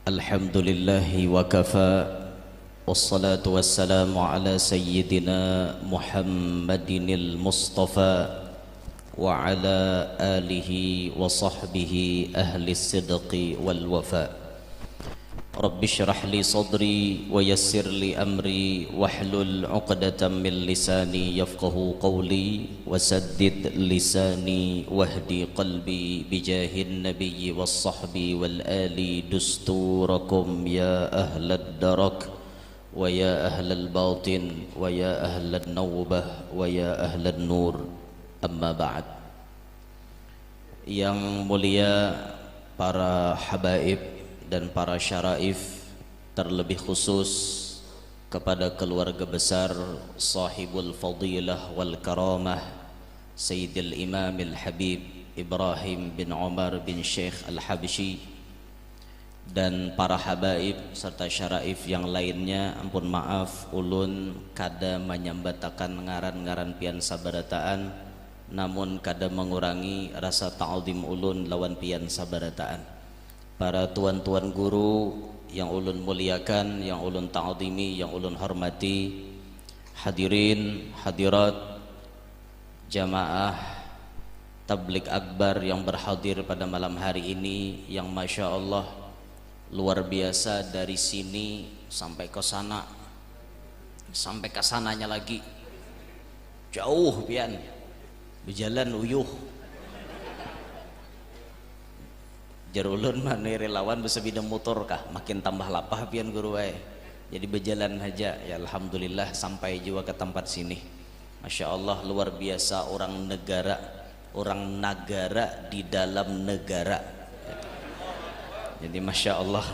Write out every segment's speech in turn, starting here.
Alhamdulillahi wa kafa. Wassalatu wassalamu ala sayyidina Muhammadinil Mustafa wa ala alihi wa sahbihi ahli sidqi wal wafa. Rabbi shrah li sadri wa yassir li amri wahlul 'uqdatam min lisani yafqahu qawli wasaddid lisani wahdi qalbi bijahin nabiyyi was sahbi wal ali dusturakum ya ahlad darak wa ya ahlal batin wa ya ahlad nawbah wa ya ahlad nur. Amma ba'd. Yang mulia para habaib dan para syaraif, terlebih khusus kepada keluarga besar sahibul fadilah wal karamah Sayyidil Imam Al-Habib Ibrahim bin Umar bin Syekh Al-Habsyi, dan para habaib serta syaraif yang lainnya. Ampun maaf ulun kada menyambatakan ngaran-ngaran pian sabarataan, namun kada mengurangi rasa ta'zim ulun lawan pian sabarataan. Para tuan-tuan guru yang ulun muliakan, yang ulun ta'zimi, yang ulun hormati, hadirin hadirat jamaah tabligh akbar yang berhadir pada malam hari ini, yang masya Allah luar biasa, dari sini sampai ke sana, sampai ke sananya lagi jauh pian, berjalan uyuh. Jarulun mana relawan bisa bidang motor kah, makin tambah lapah pian guru wae. Jadi berjalan aja ya, alhamdulillah sampai juga ke tempat sini. Masya Allah luar biasa, orang negara di dalam negara. Jadi masya Allah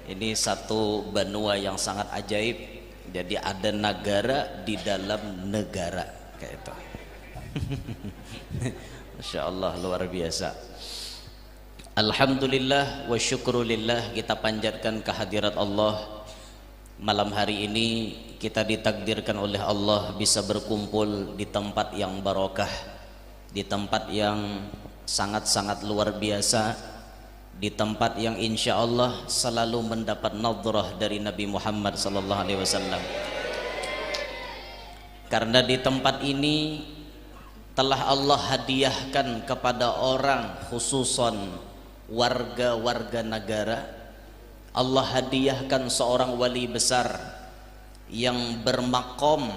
ini satu benua yang sangat ajaib. Jadi ada negara di dalam negara kayak itu. Masya Allah luar biasa. Alhamdulillah wa syukrulillah, kita panjatkan kehadirat Allah. Malam hari ini kita ditakdirkan oleh Allah bisa berkumpul di tempat yang barokah, di tempat yang sangat-sangat luar biasa, di tempat yang insya Allah selalu mendapat nadrah dari Nabi Muhammad sallallahu alaihi wasallam. Karena di tempat ini telah Allah hadiahkan kepada orang, khususon warga-warga negara, Allah hadiahkan seorang wali besar yang bermakom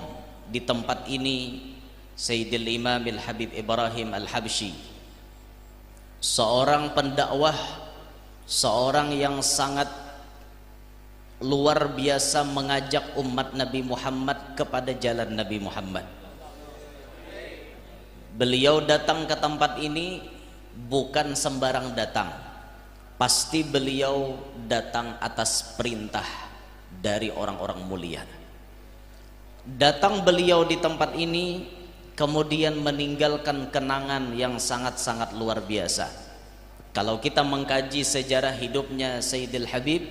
di tempat ini, Sayyidil Imam Al-Habib Ibrahim Al-Habsyi, seorang pendakwah, seorang yang sangat luar biasa mengajak umat Nabi Muhammad kepada jalan Nabi Muhammad. Beliau datang ke tempat ini bukan sembarang datang, pasti beliau datang atas perintah dari orang-orang mulia. Datang beliau di tempat ini kemudian meninggalkan kenangan yang sangat-sangat luar biasa. Kalau kita mengkaji sejarah hidupnya Sayyidil Habib,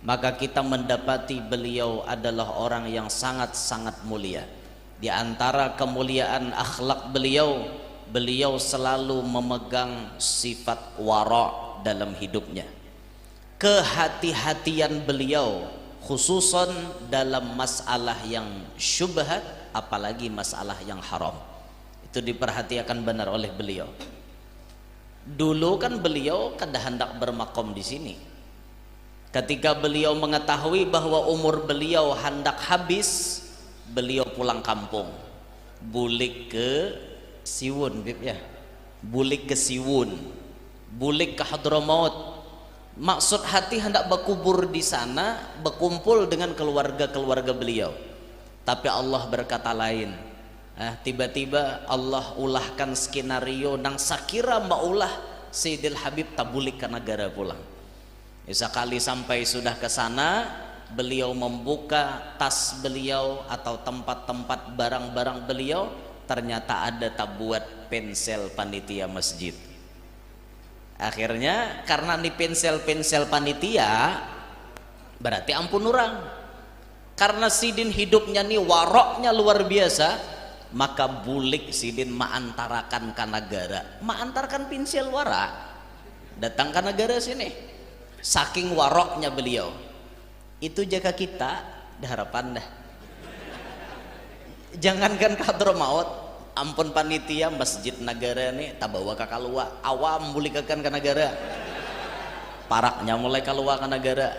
maka kita mendapati beliau adalah orang yang sangat-sangat mulia. Di antara kemuliaan akhlak beliau, beliau selalu memegang sifat wara dalam hidupnya. Kehati-hatian beliau khususan dalam masalah yang syubhat, apalagi masalah yang haram, itu diperhatikan benar oleh beliau. Dulu kan beliau kada hendak bermakom di sini. Ketika beliau mengetahui bahwa umur beliau hendak habis, beliau pulang kampung, bulik ke Siwun, ya, bulik ke Siwun, bulik ke Hadramaut. Maksud hati hendak berkubur di sana, berkumpul dengan keluarga-keluarga beliau. Tapi Allah berkata lain. Tiba-tiba Allah ulahkan skenario nang sakira maulah Sayyidil Habib tabulik ke negara pulang. Sekali sampai sudah ke sana, beliau membuka tas beliau atau tempat-tempat barang-barang beliau, ternyata ada tabuat pensel panitia masjid. Akhirnya karena ini pensel panitia, berarti ampun orang. Karena sidin hidupnya nih waroknya luar biasa, maka bulik sidin maantarakan ke negara, maantarkan pensel wara, datang ke negara sini. saking waroknya beliau. Itu jaga kita dah harapan dah. Jangankan ke Hadramaut, ampun panitia masjid negara nih tak bawa ke kalua, awam bulikakan ke negara, paraknya mulai kalua ke negara.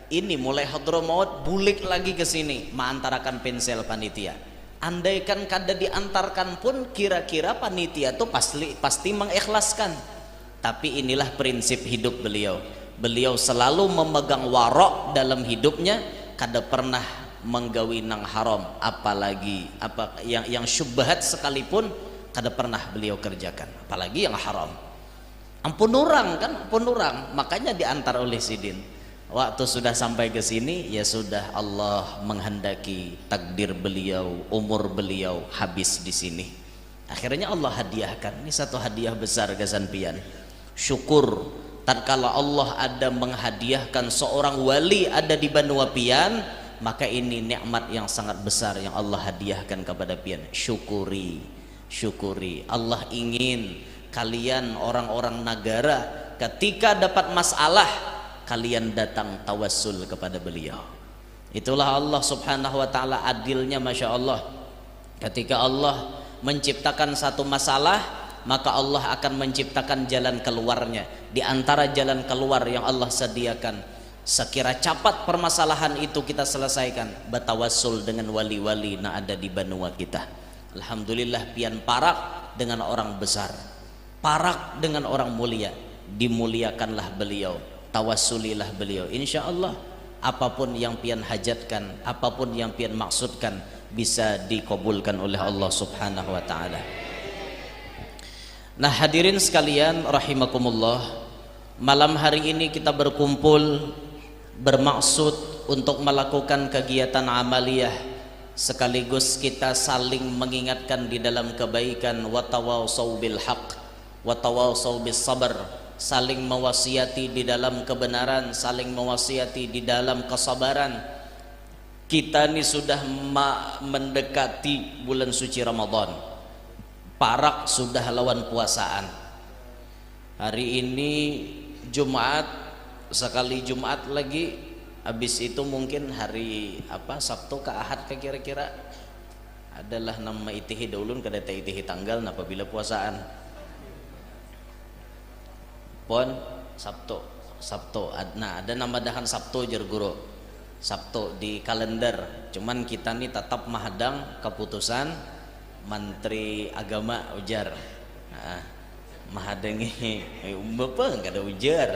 Ini mulai Hadramaut bulik lagi ke sini, mengantarakan pensel panitia. Andaikan kada diantarkan pun kira-kira panitia tuh pasti mengikhlaskan. Tapi inilah prinsip hidup beliau. Beliau selalu memegang warok dalam hidupnya, kada pernah menggawi nang haram, apalagi yang syubhat sekalipun kada pernah beliau kerjakan, apalagi yang haram. Ampun orang kan, ampun orang. Makanya diantar oleh Sidin. Waktu sudah sampai ke sini, ya sudah, Allah menghendaki takdir beliau, umur beliau habis di sini. Akhirnya Allah hadiahkan. Ini satu hadiah besar Gazan Pian. Syukur tatkala Allah ada menghadiahkan seorang wali ada di Banua Pian, maka ini nikmat yang sangat besar yang Allah hadiahkan kepada pian. Syukuri, syukuri. Allah ingin kalian orang-orang negara ketika dapat masalah kalian datang tawassul kepada beliau. Itulah Allah subhanahu wa ta'ala adilnya, Masya Allah. Ketika Allah menciptakan satu masalah, maka Allah akan menciptakan jalan keluarnya. Di antara jalan keluar yang Allah sediakan, sekira cepat permasalahan itu kita selesaikan, bertawassul dengan wali-wali yang ada di Banua kita. Alhamdulillah pian parak dengan orang besar, parak dengan orang mulia, dimuliakanlah beliau, tawassulilah beliau. Insya Allah apapun yang pian hajatkan, apapun yang pian maksudkan bisa dikabulkan oleh Allah subhanahu wa ta'ala. Nah hadirin sekalian rahimakumullah, malam hari ini kita berkumpul bermaksud untuk melakukan kegiatan amaliyah, sekaligus kita saling mengingatkan di dalam kebaikan, wa tawassaw bil haq wa tawassaw bis sabr, saling mewasiati di dalam kebenaran, saling mewasiati di dalam kesabaran. Kita ini sudah mendekati bulan suci Ramadan, parak sudah lawan puasaan. Hari ini Jumat, sekali Jumat lagi, habis itu mungkin hari apa, Sabtu ke Ahad ke kira-kira adalah nama itihi daulun kada itihi tanggal apabila puasaan pon Sabtu nah ada nama dahan Sabtu jer guru, Sabtu di kalender. Cuman kita nih tetap mahadang keputusan Menteri Agama ujar, nah, mahadangi bapak nggak ada ujar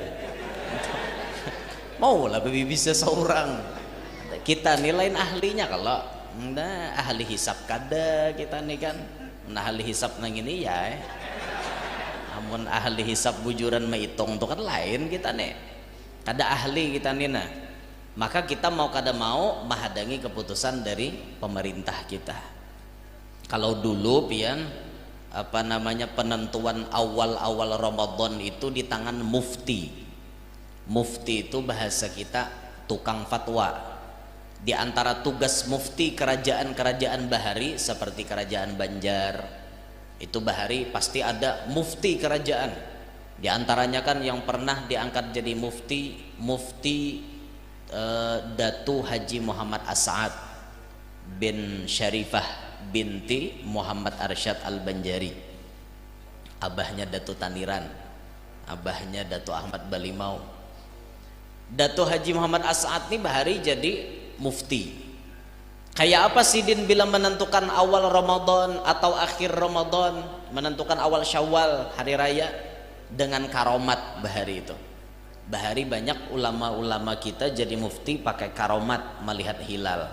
mau lah bisa seorang kita nilain ahlinya. Kalau nah ahli hisab kada kita nih kan, nah ahli hisab nang ini ya namun ahli hisab bujuran maitung tuh kan lain kita nih, kada ahli kita nih. Nah maka kita mau kada mau mahadangi keputusan dari pemerintah kita. Kalau dulu pian apa namanya penentuan awal-awal Ramadan itu di tangan mufti. Mufti itu bahasa kita tukang fatwa. Di antara tugas mufti kerajaan-kerajaan bahari seperti kerajaan Banjar, itu bahari pasti ada mufti kerajaan. Di antaranya kan yang pernah diangkat jadi mufti Datu Haji Muhammad As'ad bin Syarifah binti Muhammad Arsyad Al-Banjari, abahnya Datu Taniran, abahnya Datu Ahmad Balimau. Datu Haji Muhammad As'ad ini bahari jadi mufti. Kayak apa Sidin bila menentukan awal Ramadan atau akhir Ramadan, menentukan awal Syawal hari raya? Dengan karomat bahari itu. Bahari banyak ulama-ulama kita jadi mufti pakai karomat melihat hilal.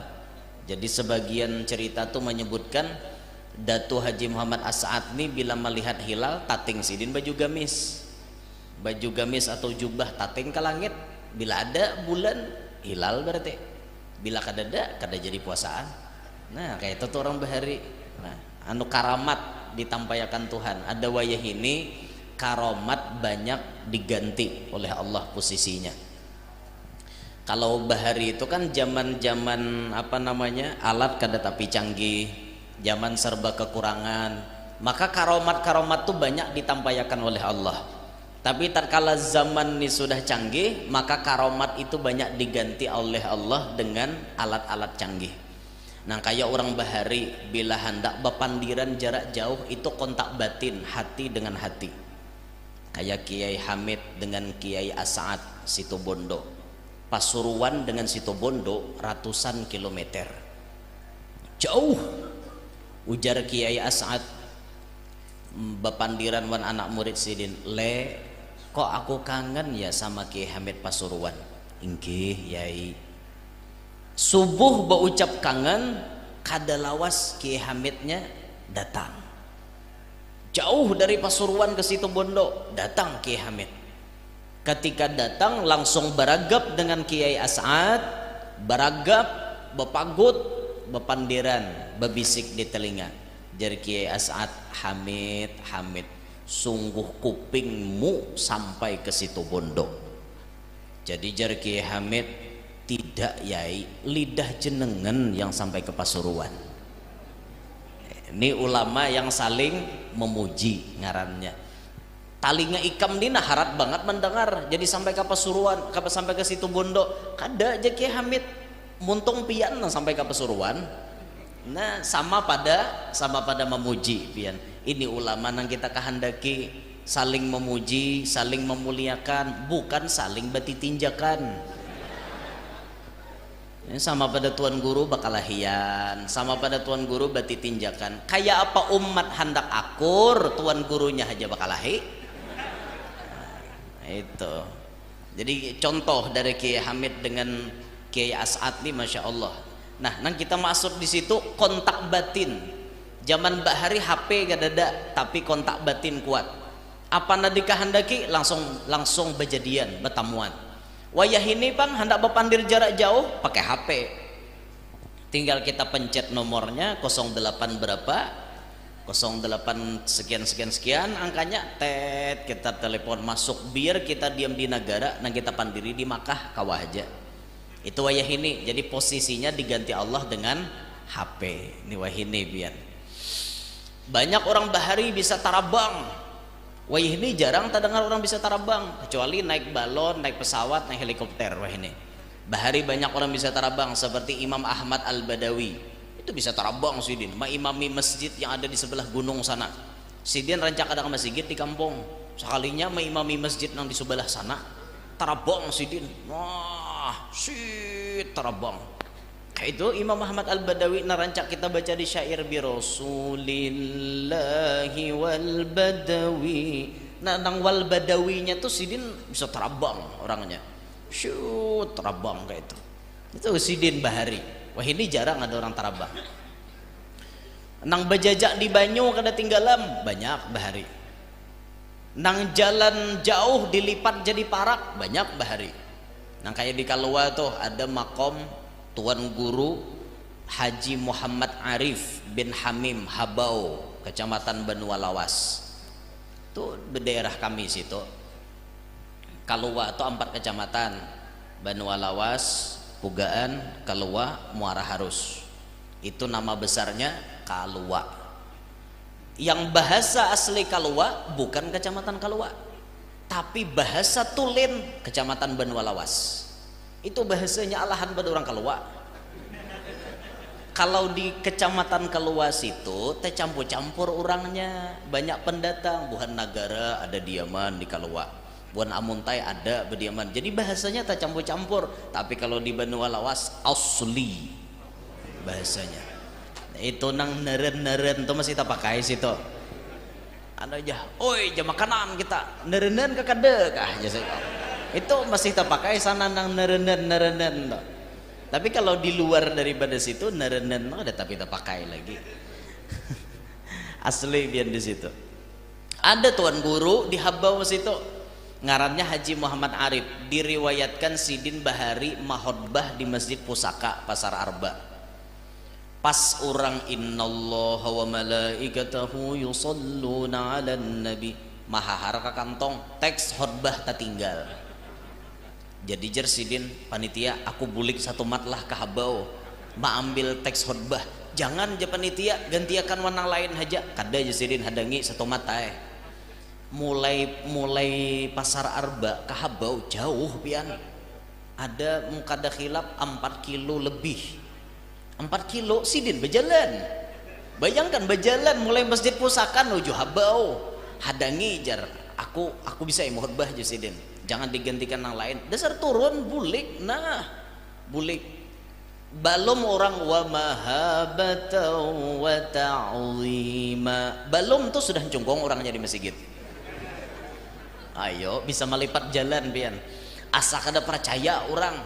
Jadi sebagian cerita tuh menyebutkan Datu Haji Muhammad As'ad ini bila melihat hilal tating Sidin baju gamis atau jubah tating ke langit. Bila ada bulan hilal berarti, bila kada jadi puasaan. Nah kayak itu tuh orang bahari. Nah anu karamat ditampayakan Tuhan. Ada wayah ini karomat banyak diganti oleh Allah posisinya. Kalau bahari itu kan zaman apa namanya, alat kada tapi canggih, zaman serba kekurangan, maka karomat tuh banyak ditampayakan oleh Allah. Tapi tatkala zaman ini sudah canggih, maka karomat itu banyak diganti oleh Allah dengan alat-alat canggih. Nah, kayak orang bahari bila hendak bepandiran jarak jauh itu kontak batin hati dengan hati. Kayak Kiai Hamid dengan Kiai As'ad Situbondo, Pasuruan dengan Situbondo ratusan kilometer jauh. Ujar Kiai As'ad bepandiran wan anak murid sidin, le kok aku kangen ya sama Kiai Hamid Pasuruan. Inggih Yai. Subuh berucap kangen, kadalawas Kiai Hamidnya datang. Jauh dari Pasuruan ke Situbondo, datang Kiai Hamid. Ketika datang langsung beragap dengan Kiai As'ad, beragap, bepagut, bepandiran, bebisik di telinga. Jadi Kiai As'ad, Hamid, Hamid, sungguh kupingmu sampai ke Situbondo. Jadi jar Kiai Hamid, tidak Yai, lidah jenengan yang sampai ke Pasuruan. Ini ulama yang saling memuji ngarannya. Talinga ikam dina harat banget mendengar. Jadi sampai ke Pasuruan, sampai ke Situbondo, kada aja Kiai Hamid muntung pian sampai ke Pasuruan. Nah, sama pada memuji pian. Ini ulama nang kita kehendaki saling memuji, saling memuliakan, bukan saling bati tinjakan. Sama pada tuan guru bakalahian, sama pada tuan guru bati tinjakan. Kayak apa umat hendak akur, tuan gurunya aja bakalahi. Nah, itu. Jadi contoh dari Kiai Hamid dengan Kiai As'ad nih, masya Allah. Nah, nang kita masuk di situ kontak batin. Zaman bahari HP gak ada, tapi kontak batin kuat. Apa nadi kehendaki langsung berjadian, bertamuan. Wayah ini bang hendak bepandir jarak jauh pakai HP, tinggal kita pencet nomornya 08 berapa, 08 sekian angkanya, tet kita telepon masuk, biar kita diam di negara, nah kita pandiri di Makkah kawah aja. Itu wayah ini, jadi posisinya diganti Allah dengan HP. Ini wayah ini biar banyak orang bahari bisa tarabang. Wah ini jarang tak dengar orang bisa tarabang, kecuali naik balon, naik pesawat, naik helikopter. Wah ini bahari banyak orang bisa tarabang, seperti Imam Ahmad Al-Badawi itu bisa tarabang sidin, imami masjid yang ada di sebelah gunung sana. Sidin rancak ada masjid di kampung, sekalinya imami masjid yang di sebelah sana tarabang sidin. Wah shit tarabang. Itu Imam Ahmad Al-Badawi narancak kita baca di syair bi Rasulillahi wal Badawi. Nah, nang wal Badawinya tuh sidin bisa terabang orangnya. Shoot, terabang kayak itu. Itu sidin bahari. Wah, ini jarang ada orang terabang. Nang bejajak di banyu kada tinggalam banyak bahari. Nang jalan jauh dilipat jadi parak banyak bahari. Nang kayak di Kalua tuh ada makom Tuan Guru Haji Muhammad Arif bin Hamim Habau, Kecamatan Benua Lawas. Itu di daerah kami situ. Kalua itu 4 kecamatan, Benua Lawas, Pugaan, Kalua, Muara Harus. Itu nama besarnya Kalua. Yang bahasa asli Kalua bukan Kecamatan Kalua, tapi bahasa Tulen Kecamatan Benua Lawas. Itu bahasanya alahan pada orang Kalua. Kalau di Kecamatan Kaluas itu teh campur-campur orangnya, banyak pendatang, bukan negara ada diaman di Kalua, bukan amuntai ada berdiaman. Jadi bahasanya teh campur-campur. Tapi kalau di Benua Lawas asli bahasanya. Nah, itu nang neren-neren tuh masih tak pakai situ. Anu aja, oi jam makanan kita neren-neren kakade kah jasa. Itu masih terpakai sana nang nerenen. Tapi kalau di luar daripada situ nerenen ada tapi terpakai lagi. Asli biar di situ. Ada tuan guru di Habau situ, ngarannya Haji Muhammad Arif. Diriwayatkan sidin bahari mahotbah di Masjid Pusaka Pasar Arba. Pas orang innallaha wa malaikatahu yusalluna 'alan nabi, mahahar ka kantong teks khotbah tertinggal. Jadi jersidin panitia aku bulik satu matlah ke Habau, ma ambil teks khotbah, jangan je panitia gantiakan warna lain aja, kada jersidin hadangi satu mata mulai pasar Arba ke Habau jauh pian, ada mukada khilaf 4 kilo lebih, 4 kilo sidin berjalan. Bayangkan berjalan mulai Masjid Pusaka menuju Habau, hadangi jar aku bisa khutbah je sidin, jangan digantikan yang lain. Dasar turun bulik, nah bulik balum orang wa mahabata wa ta'zima, balum tuh sudah cungkong orangnya di masjid. Ayo bisa melipat jalan pian, asa kada percaya orang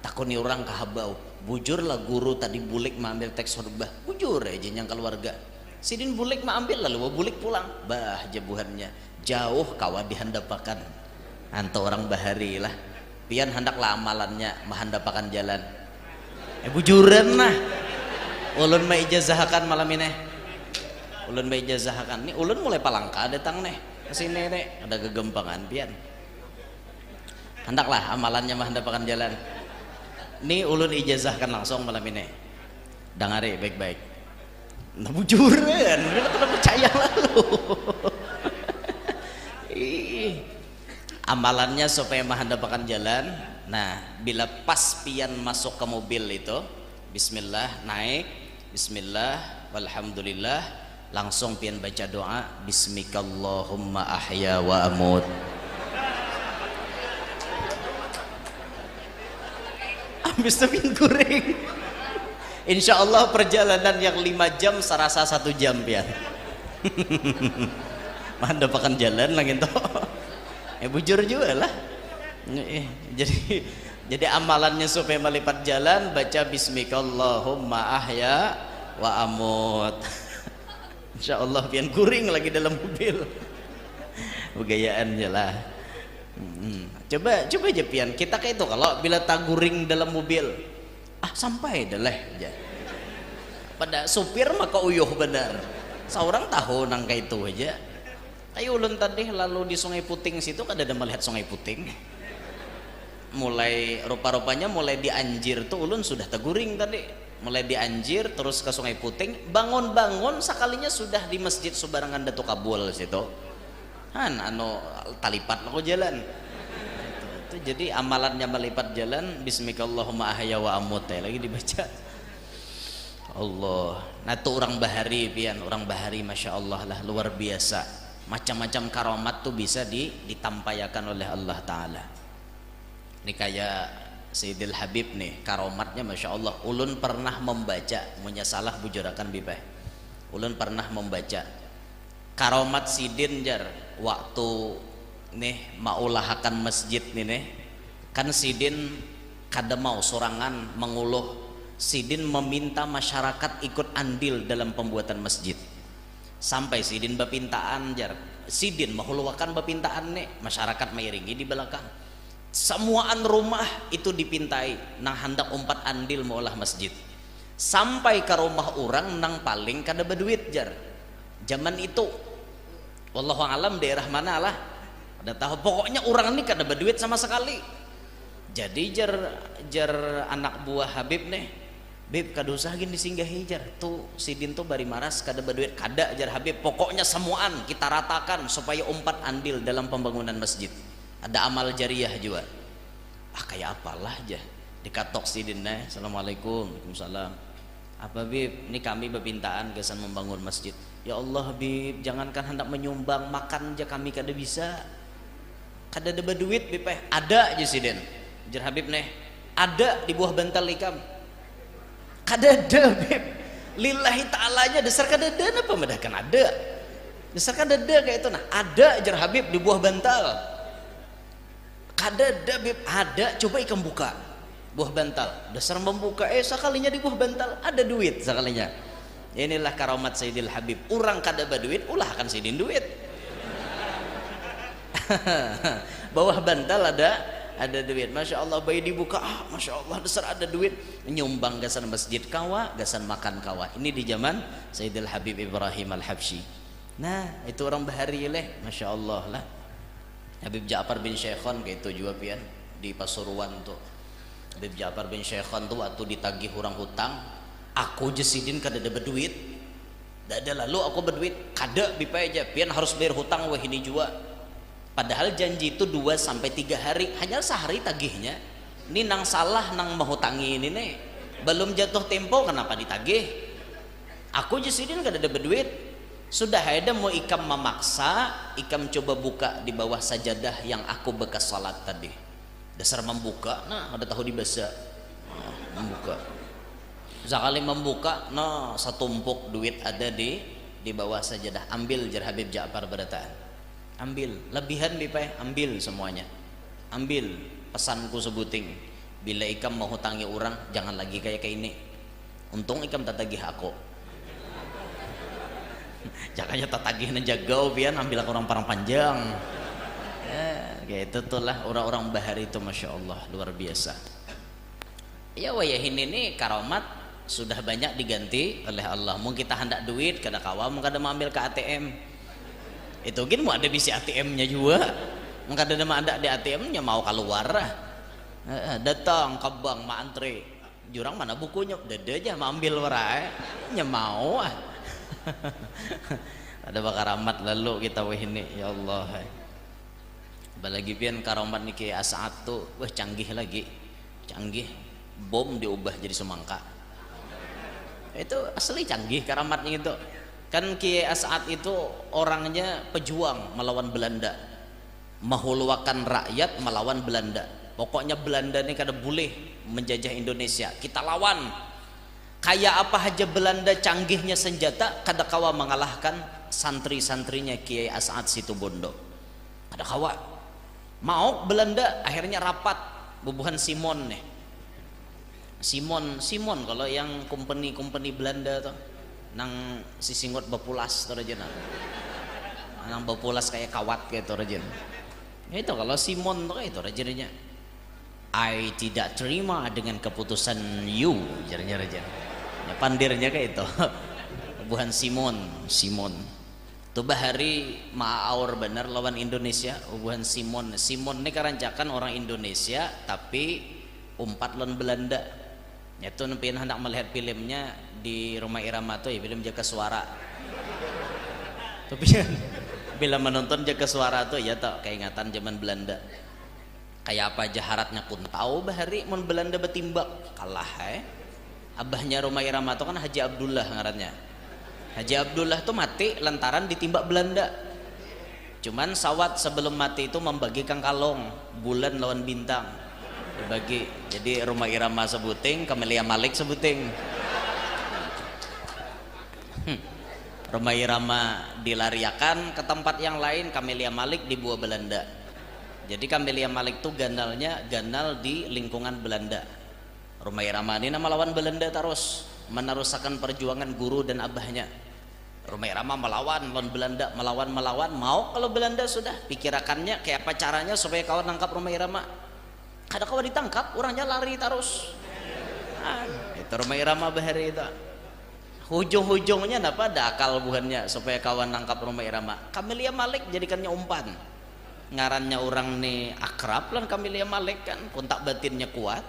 takuni orang ke Habau, bujur lah guru tadi bulik mengambil teks khutbah, bujur aja yang keluarga sidin bulik mengambil lalu bulik pulang, bah jabuhannya jauh kawa dihandapakan anto orang bahari lah pian hendak lah amalannya menghandapakan jalan. Bujuran lah ulun ma ijazahakan malam ini, ulun ma ijazahakan nih, ulun mulai palangka datang nih kesini nih, ada kegempangan pian hendaklah amalannya menghandapakan jalan. Nih ulun ijazahkan langsung malam ini, dengari baik-baik. Nah bujuran kita percaya lalu amalannya supaya menghandapakan jalan. Nah bila pas pian masuk ke mobil itu bismillah, naik bismillah walhamdulillah, langsung pian baca doa bismikallahumma ahya wa amut. Habis itu pian goreng, insya Allah perjalanan yang 5 jam serasa 1 jam pian menghandapakan jalan lagi toh. Bujur juga lah. Jadi amalannya supaya melipat jalan baca bismikallahumma ahya wa amut. Insyaallah pian kuring lagi dalam mobil. Begayaan je lah. Coba aja pian kita kayak itu kalau bila taguring dalam mobil, sampai dah lah aja. Pada supir maka uyuh benar. Seorang tahu nang kayak itu aja. Ayo ulun tadi lalu di Sungai Puting situ kada ada melihat Sungai Puting. Mulai rupa-rupanya mulai di Anjir tuh ulun sudah teguring tadi. Mulai di Anjir terus ke Sungai Puting, bangun-bangun sekalinya sudah di Masjid Subarangan Datuk Kabul situ. Talipat aku jalan. Itu jadi amalannya melipat jalan bismikallahumma ahya wa amut lagi dibaca. Allah. Nah tuh orang bahari pian, orang bahari masya Allah lah luar biasa. Macam-macam karomat tuh bisa ditampayakan oleh Allah Ta'ala. Ini kayak Sayyidil Habib nih, karomatnya Masya Allah. Ulun pernah membaca, punya salah bujurakan bibah, ulun pernah membaca karomat sidin jar waktu nih maulahakan masjid nih kan sidin kada mau sorangan menguluh, sidin meminta masyarakat ikut andil dalam pembuatan masjid. Sampai sidin bapintaan jar, sidin mahuluakan bapintaan nih, masyarakat mairingi di belakang. Semuaan rumah itu dipintai nang hendak umpat andil maulah masjid. Sampai ke rumah orang nang paling kada berduit jar. Zaman itu wallahu alam daerah mana lah, ada tahu pokoknya orang ini kada berduit sama sekali. Jadi jar anak buah Habib nih, Bib kada usah gini disinggahi jar tuh sidin tuh bari maras kada berduit, kada jar Habib, pokoknya semuaan kita ratakan supaya umpat andil dalam pembangunan masjid, ada amal jariah juga. Kayak apalah aja dikatok sidin nih, assalamualaikum, waalaikumsalam, apa Bib ini kami berpintaan kesan membangun masjid. Ya Allah Bib jangankan hendak menyumbang, makan aja kami kada bisa, kada ada berduit Bib. Ada aja sidin jar Habib nih, ada di buah bantal ikam. Kada ada Beb, lillahi ta'alanya dasar kada ada apa medahkan ada, dasar kada ada kayak itu. Nah ada jar Habib di buah bantal, kada ada Beb, ada coba ikan buka buah bantal, dasar membuka sekalinya di buah bantal ada duit sekalinya. Inilah karamat Sayyidil Habib, orang kada berduit ulah akan sidin duit. Bawah bantal ada duit, masya Allah, bayi dibuka, masya Allah besar ada duit, nyumbang gasan masjid kawa, gasan makan kawa. Ini di zaman Sayyidil Habib Ibrahim Al-Habsyi. Nah itu orang bahari leh, masya Allah lah. Habib Ja'far bin Syekhon kayak itu juga pian di Pasuruan tuh. Habib Ja'far bin Syekhon tuh waktu ditagih orang hutang, aku jesidin kada ada berduit, dah ada lalu aku berduit kada bipa aja pian harus bayar hutang wah ini juga. Padahal janji itu 2 sampai 3 hari, hanya sehari tagihnya. Ini nang salah nang mau hutangi ini nih. Belum jatuh tempo kenapa ditagih? Aku Jasidin gak ada duit. Sudah ada mau ikam memaksa, ikam coba buka di bawah sajadah yang aku bekas salat tadi. Dasar membuka, nah ada tahu dibaca. Nah, membuka. Sekali membuka, nah satumpuk duit ada di bawah sajadah. Ambil jar Habib Ja'far berataan. Ambil, lebihan bipai, ambil semuanya. Ambil, pesanku sebuting. Bila ikam mau hutangi orang, jangan lagi kayak ini. Untung ikam tak tagih aku. Jangannya tak tagih najagau pian, ambil aku orang panjang. Kayak itu tuh lah orang-orang bahar itu, masya Allah luar biasa. Ya wayahin ini karamat sudah banyak diganti oleh Allah. Mungkin kita hendak duit kada kawam, kada mau ambil ke ATM. Itu gin mau ada bisi ATM-nya juga. Mungkin ada ada di ATM-nya mau keluar. Datang ke bank mau antre. Jurang mana bukunya? Dada aja mau ambil warai. Nya mau. Ada karamat lalu kita wahini ya Allah. Apalagi pian karamat nih kayak As'ad tuh, wah canggih lagi, canggih. Bom diubah jadi semangka. Itu asli canggih karamatnya itu. Kan Kiai As'ad itu orangnya pejuang melawan Belanda, menghuluakan rakyat melawan Belanda. Pokoknya Belanda ini kada boleh menjajah Indonesia, kita lawan. Kayak apa aja Belanda canggihnya senjata, kada kawa mengalahkan santri-santrinya Kiai As'ad Situbondo. Kada kawa. Mau Belanda akhirnya rapat bubuhan Simon nih. Simon kalau yang company Belanda tuh nang sisingot bapulas tuh rajin. Nang bapulas kayak kawat kayak tuh rajin. Itu kalau Simon tuh itu rajinnya. I tidak terima dengan keputusan you, jarnya rajin. Ya pandirnya kayak itu. Buhan Simon. Tuh bahari ma'aur bener lawan Indonesia. Buhan Simon ini karancakan orang Indonesia tapi umpat lawan Belanda. Itu nempian hendak melihat filmnya di Rumah Irama tuh ya, film Jaga Suara. Tapi bila menonton Jaga Suara tuh ya tak keingatan zaman Belanda. Kayak apa jaharatnya pun tahu bahari mun Belanda betimbak kalah Abahnya Rumah Irama tuh kan Haji Abdullah ngarannya. Haji Abdullah tuh mati lantaran ditimbak Belanda. Cuman sawat sebelum mati itu membagi kang kalong, bulan lawan bintang dibagi. Jadi Rumah Irama sebuting, Camelia Malik sebuting. Rumah Irama dilariakan ke tempat yang lain, Camelia Malik dibawa Belanda. Jadi Camelia Malik tuh ganal di lingkungan Belanda. Rumah Irama ini nama lawan Belanda terus meneruskan perjuangan guru dan abahnya. Rumah Irama melawan Belanda, melawan mau kalau Belanda sudah pikirakannya kayak apa caranya supaya kawan nangkap Rumah Irama. Kada kawan ditangkap, orangnya lari terus. Itu Rumah Irama bahari itu. Hujung-hujungnya apa ada akal buhannya supaya kawan nangkap Rumah Irama. Camelia Malik jadikannya umpan. Ngarannya orang nih akrab lan Camelia Malik kan, kontak batinnya kuat.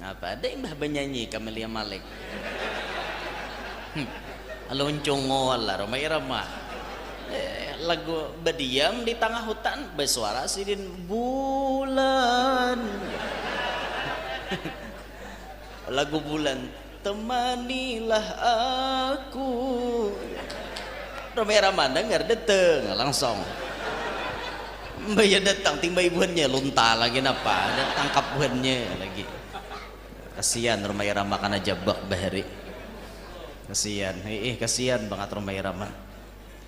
Apa ada yang bernyanyi Camelia Malik. Loncong ngolah Rumah Irama. Lagu berdiam di tengah hutan bersuara sidin bulan. Lagu bulan temanilah aku. Rumah Irama dengar dateng langsung. Mbak ya datang timba ibuannya lunta lagi napa ada tangkap buannya lagi. Kasihan Rumah Irama karena jabak bahari. Kasihan banget Rumah Irama.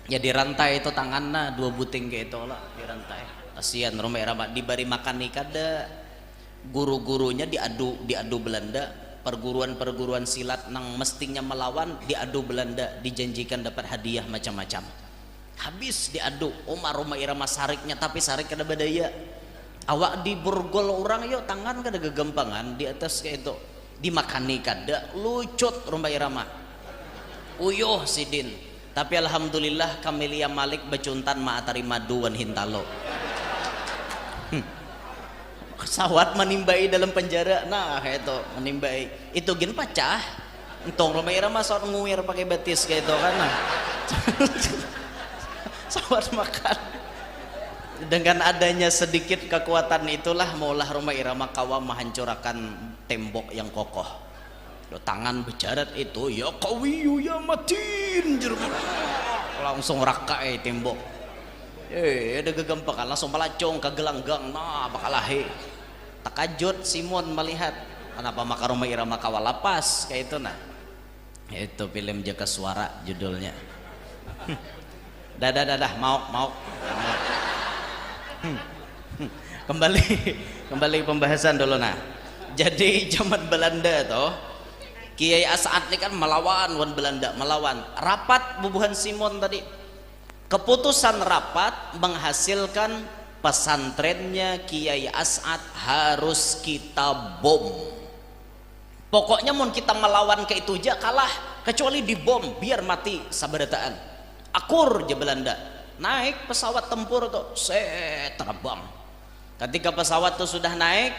Ya dirantai itu tangannya 2 buting kayak itu lah dirantai. Kasihan Rumah Irama diberi makan nih kada. Guru-gurunya diadu Belanda. Perguruan silat nang mestinya melawan diadu Belanda, dijanjikan dapat hadiah macam-macam. Habis diadu Rumah Irama sariknya tapi sarik kada badaya. Awak diborgol orang yuk tangan kada gegampangan di atas kayak itu dimakani kada lucut Rumah Irama. Uyuh sidin. Tapi alhamdulillah Camelia Malik becuntan maatari maduan hintalo. Sawat menimbai dalam penjara. Nah itu menimbai. Itu gin pacah. Entong Rumah Irama sawat nguir pakai batis kayak itu kan. Nah. Sawat makan. Dengan adanya sedikit kekuatan itulah maulah Rhoma Irama Kawam menghancurkan tembok yang kokoh. Tangan bejarat itu ya qawiyu ya matin, langsung rakai tembok. Ada gegempekan langsung melacong ke gelanggang, nah bakalahe. Takajut Simon melihat kenapa maka Rhoma Irama Kawam lapas kayak itu nah. Itu film Jaka Suara judulnya. Dah mau. Kembali pembahasan dulu nah. Jadi zaman Belanda toh Kiai As'ad ini kan melawan Belanda, melawan rapat bubuhan Simon tadi. Keputusan rapat menghasilkan pesantrennya Kiai As'ad harus kita bom. Pokoknya mau kita melawan ke itu aja kalah, kecuali dibom biar mati sabarataan. Akur je Belanda. Naik pesawat tempur tuh, terbang. Ketika pesawat tuh sudah naik,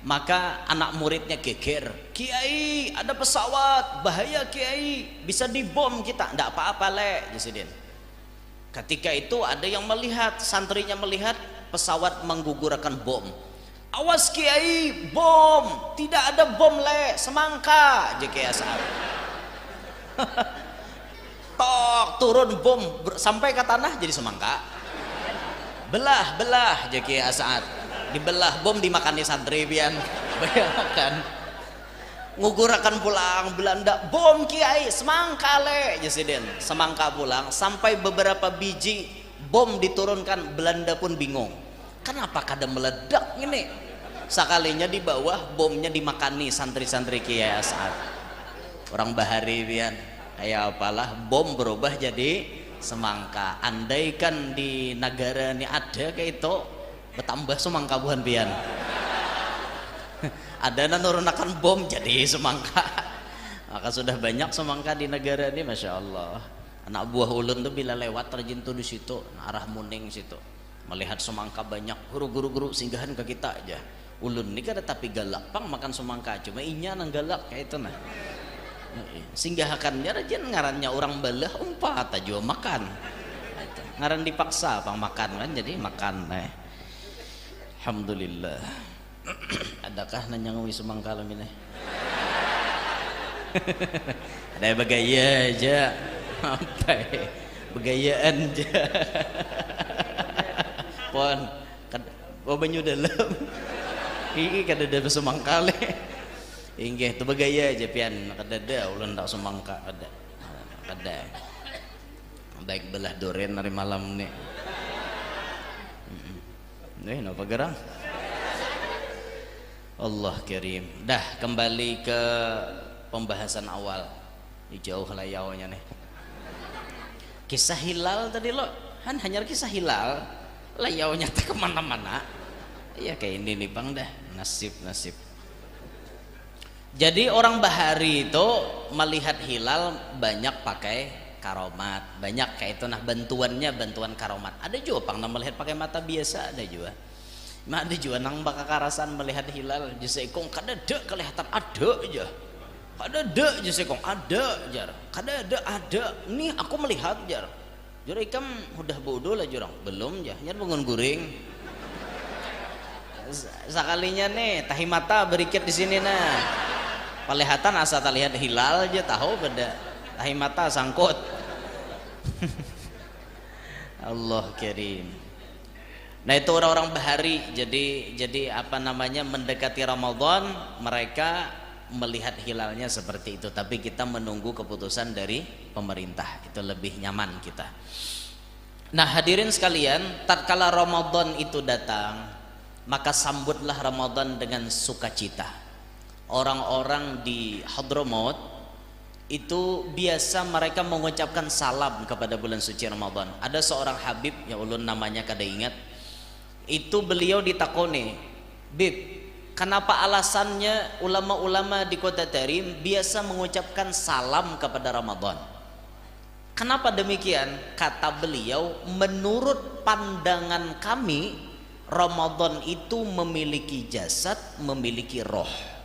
maka anak muridnya geger. Kiai, ada pesawat, bahaya Kiai, bisa dibom kita. Ndak apa-apa le, Presiden. Ketika itu ada yang melihat, santrinya melihat pesawat menggugurkan bom. Awas Kiai, bom, tidak ada bom le, semangka, Kiai As'ad. Tok turun bom sampai ke tanah jadi semangka. Belah Kiai As'ad. Dibelah bom dimakan di santri pian. Bayangkan. Ngugurakan pulang Belanda bom Kiai semangka le Presiden. Semangka pulang sampai beberapa biji bom diturunkan, Belanda pun bingung. Kenapa kadang meledak ini? Sekalinya di bawah bomnya dimakani santri-santri Kiai As'ad. Orang bahari pian. Kayak apalah bom berubah jadi semangka. Andaikan di negara ini ada kayak itu bertambah semangka buhan pian. Ada nurunakan bom jadi semangka. Maka sudah banyak semangka di negara ini, masya Allah. Anak buah ulun tuh bila lewat terjun tuh di situ, arah Muning situ, melihat semangka banyak. Guru singgahan ke kita aja. Ulun ini kan tapi galak pang makan semangka, cuma inya nang galak kayak itu nah. Singgahakannya rajin ngarannya orang balah umpat aja makan. Ngaran dipaksa pang makan kan jadi makan. Alhamdulillah. Adakah nanyangawi semangka ini? Ada begaya aja, apa? Begayaan aja. Pon, banyu dalam. Iki kada ada semangka le. Inggih tu begaya aja pian kadada ulun tak semangka kada. Baik belah duren hari malam ni. Napa gerang? Allah Karim. Dah kembali ke pembahasan awal. Jauh layaunya nih. Kisah hilal tadi lo, hanya kisah hilal. Layaunya tak kemana-mana. Ya kayak ini nih bang dah. Nasib. Jadi orang bahari itu melihat hilal banyak pakai karomat, banyak kayak itu nah bantuan karomat. Ada juga pang melihat pakai mata biasa, ada juga. Ada juga nang baka karasan melihat hilal justru kong kada ada kelihatan ada aja. Kada ada justru kong ada jar. Kada ada. Nih aku melihat jar. Jar ikam udah bodoh lah jurang. Belum ya. Nyar bangun guring. Sekalinya nih tahi mata berikit di sini nah. Pelihatan asa tak lihat hilal aja tahu beda. Tahi mata sangkut. Allah Karim. Nah itu orang-orang bahari. Jadi apa namanya mendekati Ramadan mereka melihat hilalnya seperti itu. Tapi kita menunggu keputusan dari pemerintah. Itu lebih nyaman kita. Nah hadirin sekalian, tatkala Ramadan itu datang, maka sambutlah Ramadan dengan sukacita. Orang-orang di Hadramaut itu biasa mereka mengucapkan salam kepada bulan suci Ramadan. Ada seorang Habib yang ulun namanya kada ingat. Itu beliau ditakoni, Bib, kenapa alasannya ulama-ulama di Kota Tarim biasa mengucapkan salam kepada Ramadan? Kenapa demikian? Kata beliau, menurut pandangan kami Ramadan itu memiliki jasad, memiliki roh.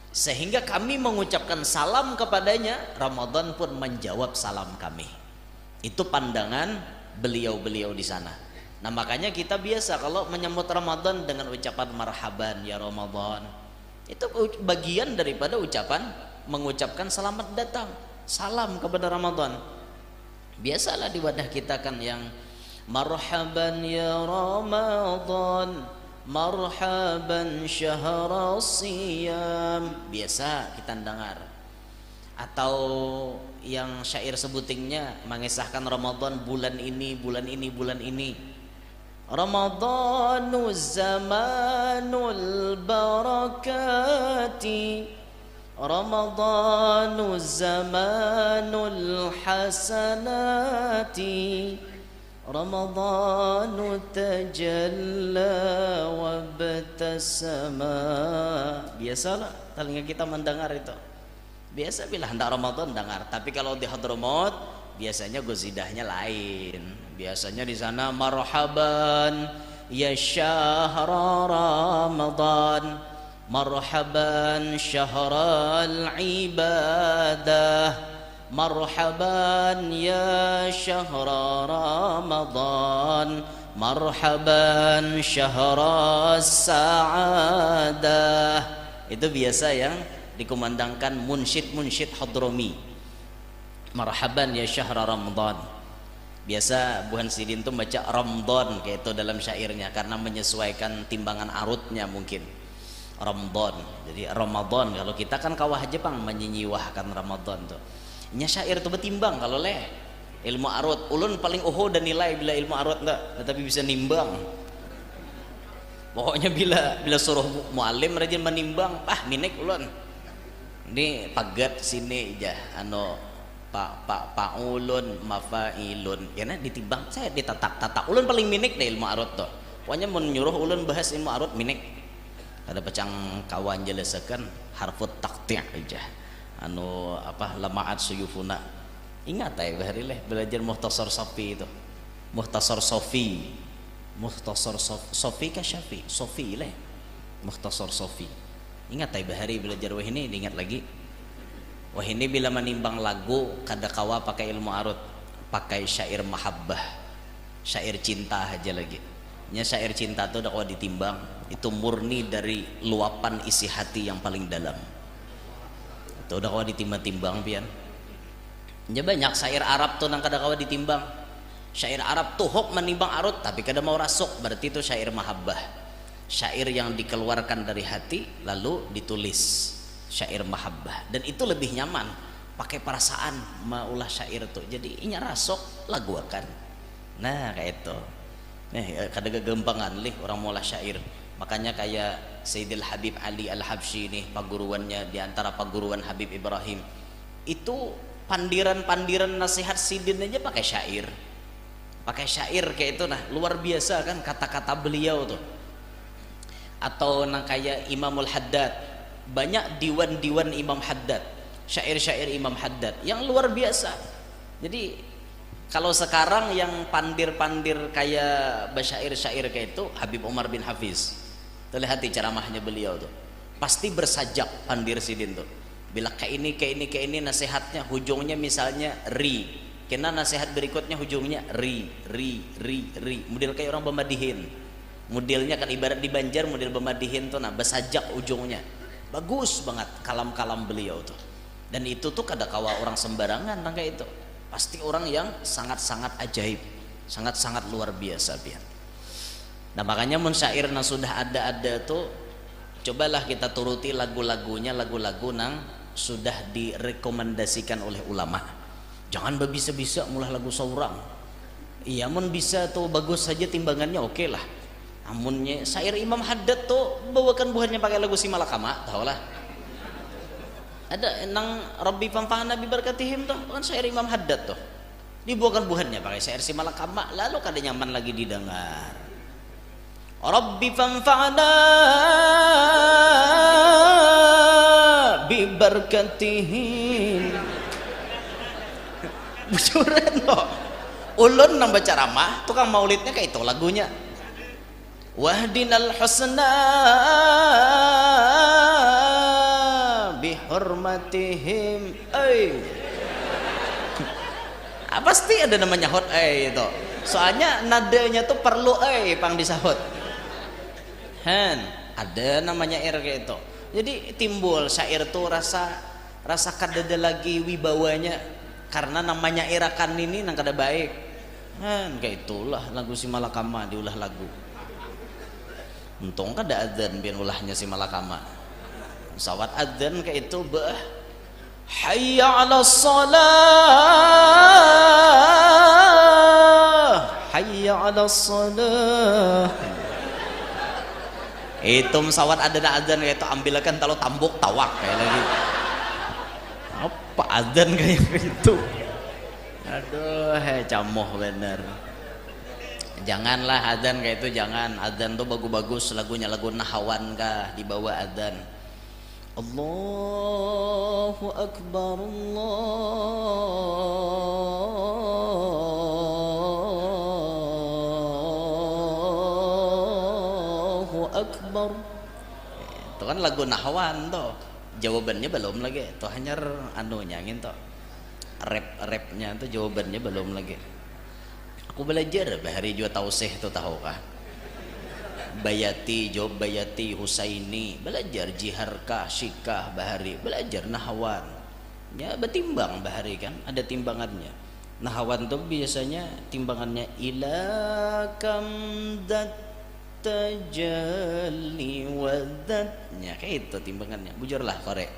Sehingga kami mengucapkan salam kepadanya, Ramadan pun menjawab salam kami. Itu pandangan beliau-beliau di sana. Nah makanya kita biasa kalau menyambut Ramadan dengan ucapan marhaban ya Ramadan. Itu bagian daripada ucapan mengucapkan selamat datang, salam kepada Ramadan. Biasalah di wadah kita kan yang marhaban ya Ramadan, marhaban syahra siyam, biasa kita dengar. Atau yang syair sebutingnya mengisahkan Ramadan bulan ini, bulan ini, bulan ini. Ramadhanu zamanul barakati, Ramadhanu zamanul hasanati, Ramadhanu tajalla wabtasama. Biasalah telinga kita mendengar itu. Biasa bila hendak Ramadan dengar, tapi kalau di Hadramaut biasanya gozidahnya lain. Biasanya di sana marhaban ya syahra Ramadan, marhaban syahral ibadah, marhaban ya syahra Ramadan, marhaban syahra sa'adah. Itu biasa yang dikumandangkan munsyid Hadrami. Marhaban ya syahra Ramadan. Biasa Buhan Sidin tuh baca Ramadan kayak itu dalam syairnya karena menyesuaikan timbangan arutnya mungkin. Ramadan. Jadi Ramadan, kalau kita kan kawah Jepang menyinyiwahkan Ramadan tuh. Nya syair tuh betimbang kalau leh ilmu arut. Ulun paling dan nilai bila ilmu arut enggak, tetapi bisa nimbang. Pokoknya bila suruh mualim rajin menimbang, minik ulun. Ini pagat sini aja paulun mafailun karena ditimbang saya ditatak ulun paling minik deh ilmu arut tuh. Pokoknya menyuruh ulun bahas ilmu arut minik. Ada pecang kawan jelasakan harfut taqti' aja lamaat suyufuna. Ingat ya bahari leh belajar muhtasar sofi itu. Muhtasar sofi kah syafi sofi leh muhtasar sofi. Ingat ya bahari belajar wah ini diingat lagi. Wah ini bila menimbang lagu kada kawa pakai ilmu arut, pakai syair mahabbah, syair cinta aja lagi. Nya syair cinta tuh udah kawa ditimbang, itu murni dari luapan isi hati yang paling dalam. Itu udah kawa ditimbang-timbang pian. Nya banyak syair Arab tuh nang kada kawa ditimbang. Syair Arab tuh hok menimbang arut tapi kada mau rasuk, berarti itu syair mahabbah. Syair yang dikeluarkan dari hati lalu ditulis. Syair mahabbah, dan itu lebih nyaman pakai perasaan maulah syair tuh, jadi inya rasok lagu akan. Nah kayak itu kada gagampangan lih orang maulah syair. Makanya kayak Sayyidil Habib Ali Al-Habsyi nih paguruannya, diantara paguruan Habib Ibrahim itu pandiran nasihat sidin aja pakai syair kayak itu. Nah luar biasa kan kata-kata beliau tuh. Atau nang kayak Imamul Haddad, banyak diwan-diwan Imam Haddad, syair-syair Imam Haddad yang luar biasa. Jadi kalau sekarang yang pandir-pandir kayak basyair-syair kayak itu Habib Umar bin Hafiz, terlihat di ceramahnya beliau tuh pasti bersajak pandir sidin tuh. Bila kayak ini nasihatnya hujungnya misalnya ri, kena nasihat berikutnya hujungnya ri. Model kayak orang Bamadihin, modelnya kan ibarat di Banjar model Bamadihin tuh, nah bersajak ujungnya. Bagus banget kalam-kalam beliau tuh. Dan itu tuh kada kawa orang sembarangan tangga itu. Pasti orang yang sangat-sangat ajaib, sangat-sangat luar biasa pian. Nah makanya mun syair nang sudah ada tuh cobalah kita turuti lagu-lagunya, lagu-lagu nang sudah direkomendasikan oleh ulama. Jangan bisa-bisa mulah lagu seorang. Iya mun bisa tuh bagus saja timbangannya oke lah. Amunnya syair Imam Haddad tuh bawakan buahnya pakai lagu si Malakama, tahu lah. Ada nang Rabbi fanfa'na bi barakatihim tuh kan syair Imam Haddad tuh. Dibawakan buahnya pakai syair si Malakama, lalu kada nyaman lagi didengar. Rabbi fanfa'na bi barakatihim. Bujuran loh. Ulun nang baca ramah, tukang maulidnya kayak itu lagunya. Wahdinal husna bihormatihim. Pasti ada namanya hot itu. Soalnya nadanya tuh perlu pang disahut. Ada namanya air kayak itu. Jadi timbul syair tuh rasa kadada lagi wibawanya karena namanya irakan ini nang kada baik. Kayak itulah lagu si Malakama diulah lagu. Untung kada adzan biar ulahnya si Malakama. Sawat adzan kayak itu bah. Hayya 'alas shalah. Hayya 'alas shalah. Itu sawat ada adzan kayak itu ambilkan kalau tambuk tawak kayak lagi. Apa adzan kayak gitu? Aduh, camoh bener. Janganlah adzan kayak itu, jangan. Adzan tuh bagus-bagus lagunya, lagu Nahawan kah dibawa adzan. Allahu Akbar, Allahu Akbar. Itu kan lagu Nahawan tuh. Jawabannya belum lagi. Tuh hanya anunya gitu. Rap-rapnya tuh jawabannya belum lagi. Aku belajar bahari juga tausih tuh tahu kah? Bayati, jawab Bayati, Husaini, belajar Jiharkah, Syikah, Bahari, belajar Nahawan. Ya betimbang Bahari kan, ada timbangannya. Nahawan tuh biasanya timbangannya ila kam dat tajalli wadatnya, kayak itu timbangannya. Bujurlah korek.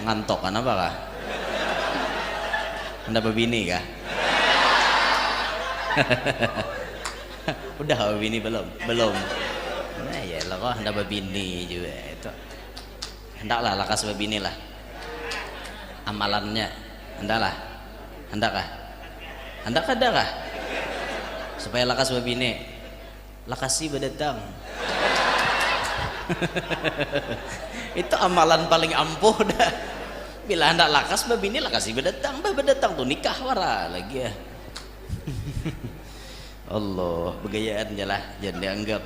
Ngantok kan apa kah? Anda babini kah? Udah babini belum? Belum. Nah ya lah kok anda babini juga itu. Hendaklah lakas babini lah. Amalannya hendaklah. Hendakkah? Hendakkah? Supaya lakas babini. Lakasi badatang. Itu amalan paling ampuh dah. Bila hendak lakas babini lakasi badatang. Badatang tuh nikah wara lagi ya. Allah begayaan aja lah, jangan dianggap.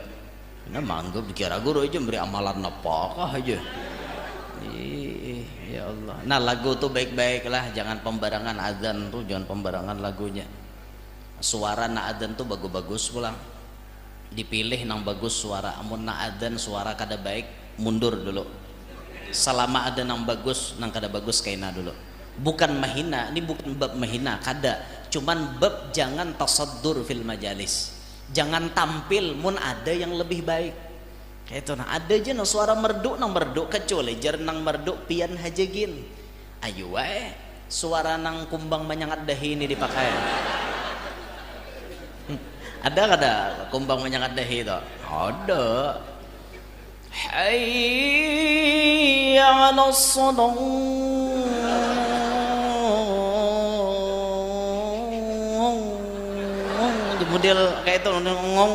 Nah manggap dikira guru aja beri amalan apakah aja. Ya Allah. Nah lagu tuh baik-baik lah, jangan pembarangan. Adzan tuh jangan pembarangan lagunya. Suara na adzan tuh bagus-bagus pulang. Dipilih nang bagus suara. Amun na adzan suara kada baik mundur dulu. Selama ada nang bagus nang kada bagus kaina dulu. Bukan mahina, ini bukan bab mahina, kada. Cuman bab jangan tasaddur fil majalis. Jangan tampil mun ada yang lebih baik. Kayak itu nah ada aja nang suara merdu nang merdu kecuali jar nang merdu pian hajegin. Ayo wae suara nang kumbang manyangat dahi ini dipakai. Ada kada kumbang manyangat dahi itu? Ada. Hayya 'alas shalah. Model kayak itu ngong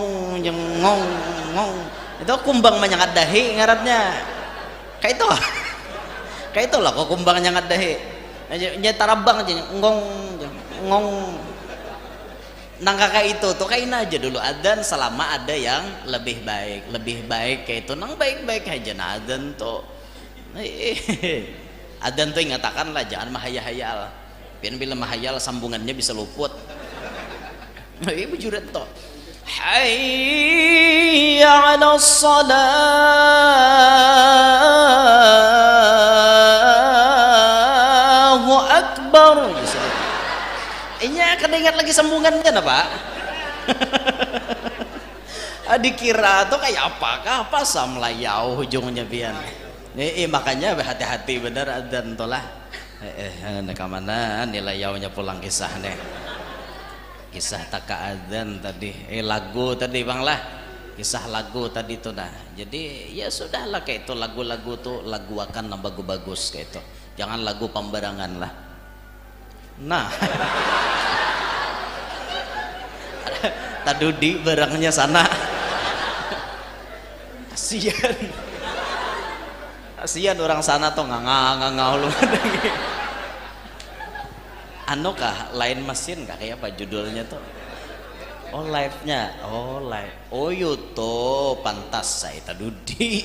itu kumbang menyangat dahi ngarannya kayak itu lah kok kumbang menyangat dahi nya tarabang aja ngong nang kakak itu tuh kain aja dulu adzan selama ada yang lebih baik kayak itu nang baik-baik aja nah adzan tuh adzan tuh ingatakan lah jangan mahayal-hayal pian bila mahayal sambungannya bisa luput. Ibu jurat toh. Hayya 'alas shalah. Allahu Akbar. Ini kada ingat lagi sambungannya nah Pak. Dikira tuh kayak apakah apa samlayau ujungnya pian. Makanya hati-hati bener adzan toh lah. Ke mana nilai yaunya pulang kisah nih. Kisah taka adzan tadi lagu tadi bang lah kisah lagu tadi tuh nah jadi ya sudahlah kayak itu lagu-lagu tuh lagu akan bagus-bagus kayak itu jangan lagu pembarangan lah. Nah tadudi barangnya sana kasihan orang sana tuh nganga lu anu kah lain mesin kah kayak apa judulnya tuh oh live nya oh live oh YouTube pantas saya tadudi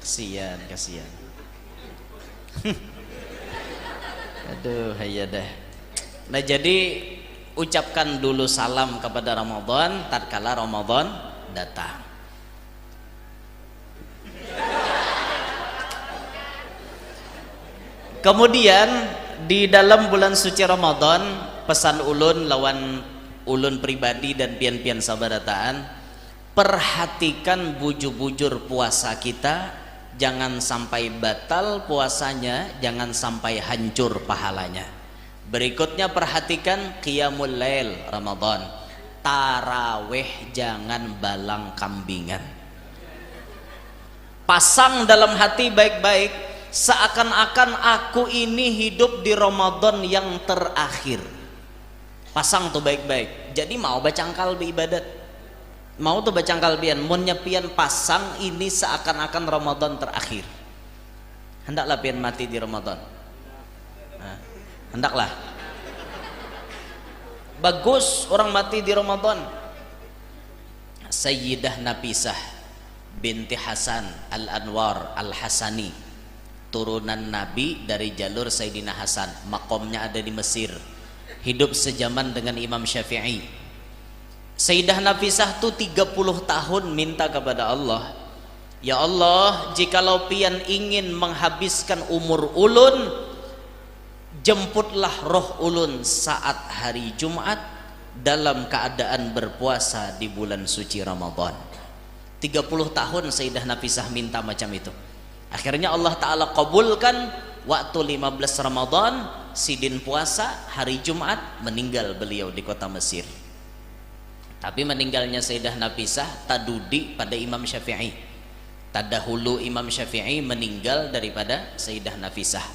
kasihan aduh ya deh Nah jadi ucapkan dulu salam kepada Ramadan tatkala Ramadan datang. Kemudian di dalam bulan suci Ramadan, pesan ulun lawan ulun pribadi dan pian-pian sabarataan, perhatikan bujur-bujur puasa kita, jangan sampai batal puasanya, jangan sampai hancur pahalanya. Berikutnya perhatikan qiyamul lail Ramadan, taraweh jangan balang kambingan. Pasang dalam hati baik-baik, seakan-akan aku ini hidup di Ramadan yang terakhir. Pasang tuh baik-baik. Jadi mau bacangkal beribadat, mau tuh bacangkal pian, mun nyepian pasang ini seakan-akan Ramadan terakhir. Hendaklah pian mati di Ramadan. Nah, hendaklah. Bagus orang mati di Ramadan. Sayyidah Nafisah binti Hasan Al-Anwar Al-Hasani, turunan Nabi dari jalur Sayyidina Hasan, makomnya ada di Mesir, hidup sejaman dengan Imam Syafi'i. Sayyidah Nafisah tuh 30 tahun minta kepada Allah, ya Allah, jikalau pian ingin menghabiskan umur ulun, jemputlah roh ulun saat hari Jumat dalam keadaan berpuasa di bulan suci Ramadan. 30 tahun Sayyidah Nafisah minta macam itu. Akhirnya Allah Ta'ala kabulkan. Waktu 15 Ramadan sidin puasa, hari Jumat meninggal beliau di kota Mesir. Tapi meninggalnya Sayyidah Nafisah tadudi pada Imam Syafi'i, tadahulu Imam Syafi'i meninggal daripada Sayyidah Nafisah.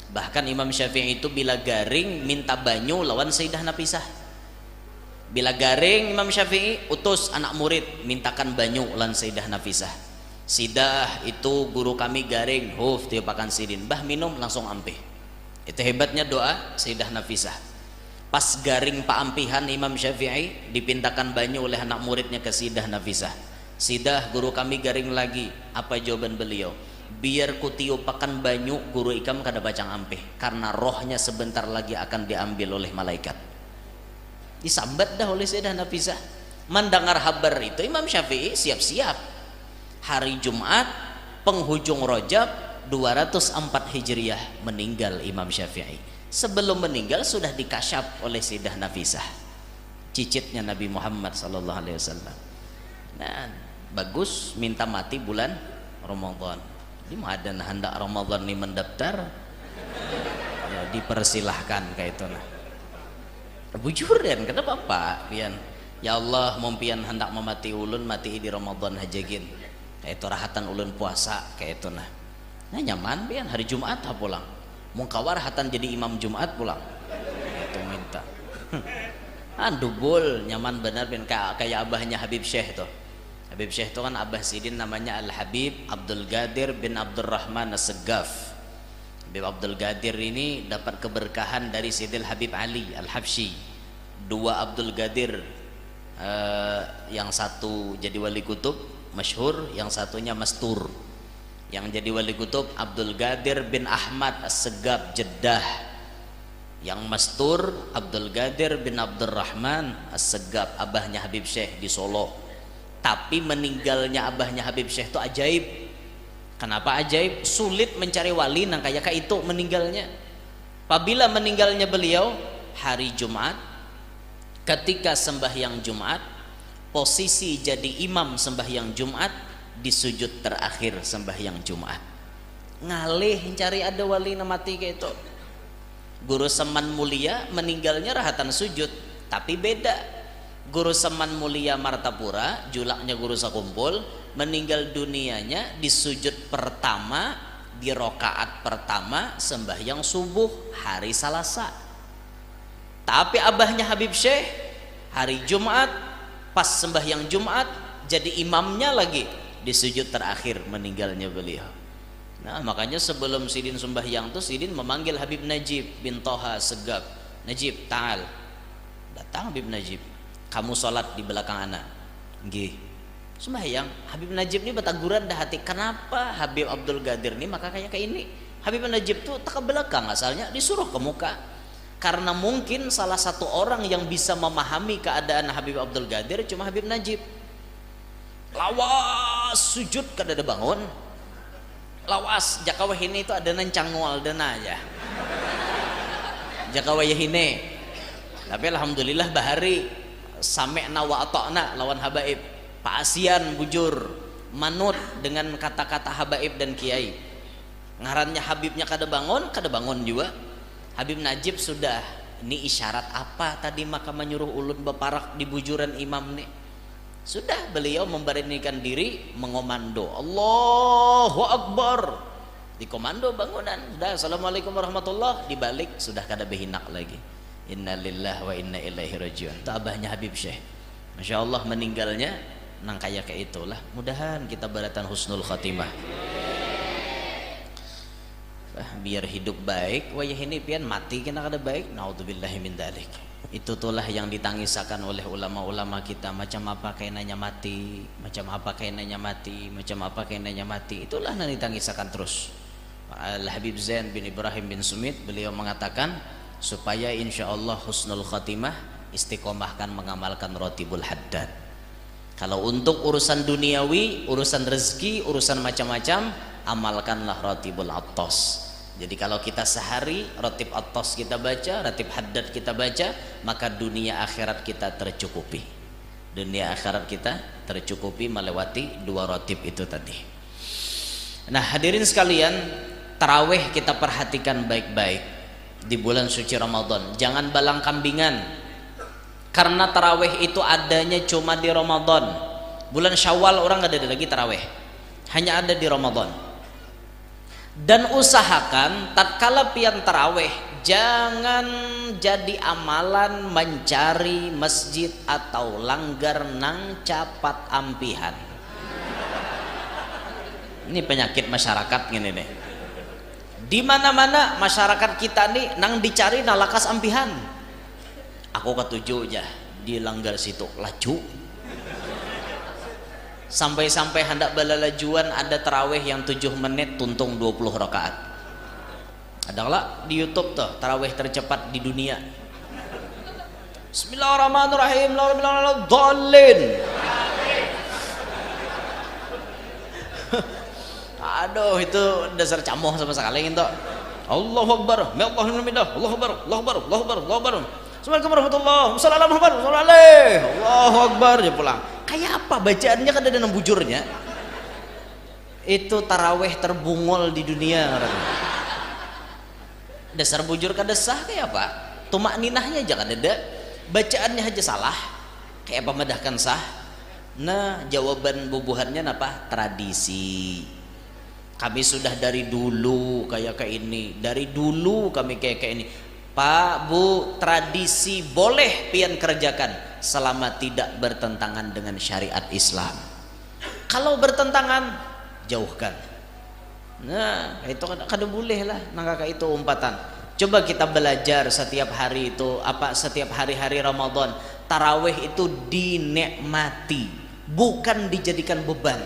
Bahkan Imam Syafi'i itu bila garing minta banyu lawan Sayyidah Nafisah. Bila garing Imam Syafi'i utus anak murid mintakan banyu lawan Sayyidah Nafisah. Sidah itu guru kami garing, huf tiupakan sidin, bah minum langsung ampih. Itu hebatnya doa Sayyidah Nafisah. Pas garing paampihan Imam Syafi'i dipintakan banyu oleh anak muridnya ke Sayyidah Nafisah. Sidah guru kami garing lagi. Apa jawaban beliau? Biar ku tiupakan banyu guru ikam kada bacang ampih, karena rohnya sebentar lagi akan diambil oleh malaikat. Disambat dah oleh Sayyidah Nafisah. Mendengar kabar itu Imam Syafi'i siap-siap. Hari Jumat penghujung Rajab 204 Hijriah meninggal Imam Syafi'i. Sebelum meninggal sudah dikasyaf oleh Sayyidah Nafisah, cicitnya Nabi Muhammad sallallahu alaihi wasallam. Nah, bagus minta mati bulan Ramadan. Di mana hendak Ramadan ini mendaftar, ya dipersilahkan kayak itu nah. Bujur dan kenapa Pak pian? Ya Allah, mau pian hendak memati ulun, mati di Ramadan hajagin. Kayak itu rahatan ulun puasa kayak itu nah. Nah nyaman pian hari Jumat ha pulang. Mau kawar hatan jadi imam Jumat pulang. Itu minta. Dubul nyaman benar pian kayak abahnya Habib Syekh tuh. Habib Syekh itu kan abah sidin namanya Al Habib Abdul Gadir bin Abdurrahman As-Segaf. Habib Abdul Gadir ini dapat keberkahan dari Sidil Habib Ali Al-Habsyi. Dua Abdul Gadir, yang satu jadi wali kutub masyhur, yang satunya mastur. Yang jadi wali kutub Abdul Gadir bin Ahmad As-Segaf Jeddah, yang mastur Abdul Gadir bin Abdurrahman As-Segaf, abahnya Habib Syekh di Solo. Tapi meninggalnya abahnya Habib Syekh itu ajaib. Kenapa ajaib? Sulit mencari wali nang kayak itu meninggalnya. Apabila meninggalnya beliau hari Jumat, ketika sembahyang Jumat, posisi jadi imam sembahyang Jumat di sujud terakhir sembahyang Jumat. Ngalih cari ada wali namati kayak itu. Guru Seman Mulia meninggalnya rahatan sujud, tapi beda. Guru Seman Mulia Martapura, julaknya guru sakumpul, meninggal dunianya di sujud pertama di rokaat pertama sembahyang subuh hari Selasa. Tapi abahnya Habib Syekh hari Jumat pas sembahyang Jumat jadi imamnya lagi di sujud terakhir meninggalnya beliau. Nah makanya sebelum sidin sembahyang tuh sidin memanggil Habib Najib bin Toha Segaf. Najib ta'al. Datang Habib Najib, kamu sholat di belakang anak. Nggih. Sembahyang Habib Najib ini betaguran dah hati, kenapa Habib Abdul Gadir ini maka kayak ini. Habib Najib tuh tak ke belakang, asalnya disuruh ke muka. Karena mungkin salah satu orang yang bisa memahami keadaan Habib Abdul Qadir cuma Habib Najib. Lawas sujud kada ada bangun, lawas jakawah ini itu ada nancangwal dana aja jakawah ini. Tapi alhamdulillah bahari sami'na wa ata'na lawan habaib, Pak Asian bujur manut dengan kata-kata habaib dan kiai. Ngarannya Habibnya kada bangun juga. Habib Najib sudah, ini isyarat apa tadi maka menyuruh ulun beparak di bujuran imam nih. Sudah beliau memberanikan diri mengomando Allahu Akbar, dikomando bangunan. Sudah assalamualaikum warahmatullah, dibalik sudah kada behinak lagi. Innalillahi wa inna ilaihi rajiun. Itu abahnya Habib Syekh, masya Allah meninggalnya nang kayak itulah. Mudahan kita baratan husnul khatimah, biar hidup baik. Wayah ini pian mati kena kada baik, naudzubillahi min dzalik. Itu tulah yang ditangisakan oleh ulama-ulama kita. Macam apa kainanya mati, macam apa kainanya mati, macam apa kainanya mati. Itulah yang ditangisakan terus. Al Habib Zain bin Ibrahim bin Sumit beliau mengatakan supaya insya Allah husnul khatimah, istiqomahkan mengamalkan rotibul haddad. Kalau untuk urusan duniawi, urusan rezeki, urusan macam-macam, amalkanlah rotibul attos. Jadi kalau kita sehari rotib attos kita baca, rotib haddad kita baca, maka dunia akhirat kita tercukupi. Dunia akhirat kita tercukupi melewati dua rotib itu tadi. Nah hadirin sekalian, tarawih kita perhatikan baik-baik di bulan suci Ramadan. Jangan balang kambingan, karena tarawih itu adanya cuma di Ramadan. Bulan Syawal orang gak ada lagi tarawih, hanya ada di Ramadan. Dan usahakan tatkala pian tarawih jangan jadi amalan mencari masjid atau langgar nang capat ampihan. Ini penyakit masyarakat gini nih. Di mana-mana masyarakat kita nih nang dicari nalakas ampihan. Aku ketujuh aja di langgar situ laju. Sampai-sampai hendak balalajuan ada tarawih yang 7 menit tuntung 20 rakaat. Ada lah di YouTube tuh tarawih tercepat di dunia. Bismillahirrahmanirrahim. Dhalin. Aduh itu dasar camoh sama sekali gitu. Allahu Akbar, Allahu Akbar, Allahu Akbar, Allahu Akbar, Allahu Akbar. Assalamualaikum warahmatullahi wabarakatuh. Allahu Akbar dia pulang. Kayak apa bacaannya kan ada bujurnya. Itu tarawih terbungol di dunia. Dasar bujur kada sah kayak apa? Tumak ninahnya aja kan ada, bacaannya aja salah. Kayak apa medahkan sah? Nah jawaban bubuhannya apa? Tradisi. Kami sudah dari dulu kayak ini, dari dulu kami kayak ini. Pak Bu, tradisi boleh pian kerjakan selama tidak bertentangan dengan syariat Islam. Kalau bertentangan jauhkan. Nah itu kada boleh lah nangka itu umpatan. Coba kita belajar setiap hari itu apa, setiap hari-hari Ramadan tarawih itu dinikmati, bukan dijadikan beban.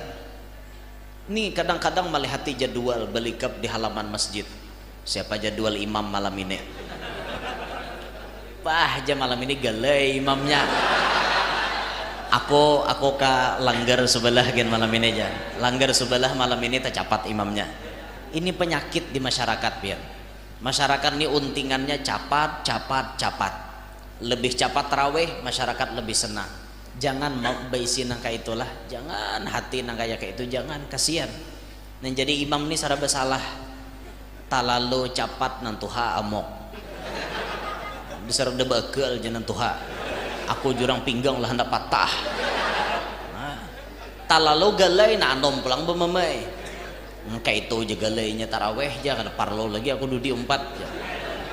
Nih kadang-kadang melihat jadwal belikap di halaman masjid, siapa jadwal imam malam ini. Wah aja malam ini galai imamnya. Aku ke langgar sebelah gen malam ini aja. Langgar sebelah malam ini tercapat imamnya. Ini penyakit di masyarakat pian. Masyarakat ini untingannya capat. Lebih cepat tarawih masyarakat lebih senang. Jangan baisi nangka itulah. Jangan hati nangka ya kayak itu. Jangan, kasihan. Nah jadi imam ini saraba salah. Talalu capat nantuha amok. Besar udah bagel jangan tuha. Aku jurang pinggang lah hendak patah. Nah, talalu galai na anom pulang bememai. Kayak itu aja galainya taraweh aja kada parlo lagi aku dudi umpat.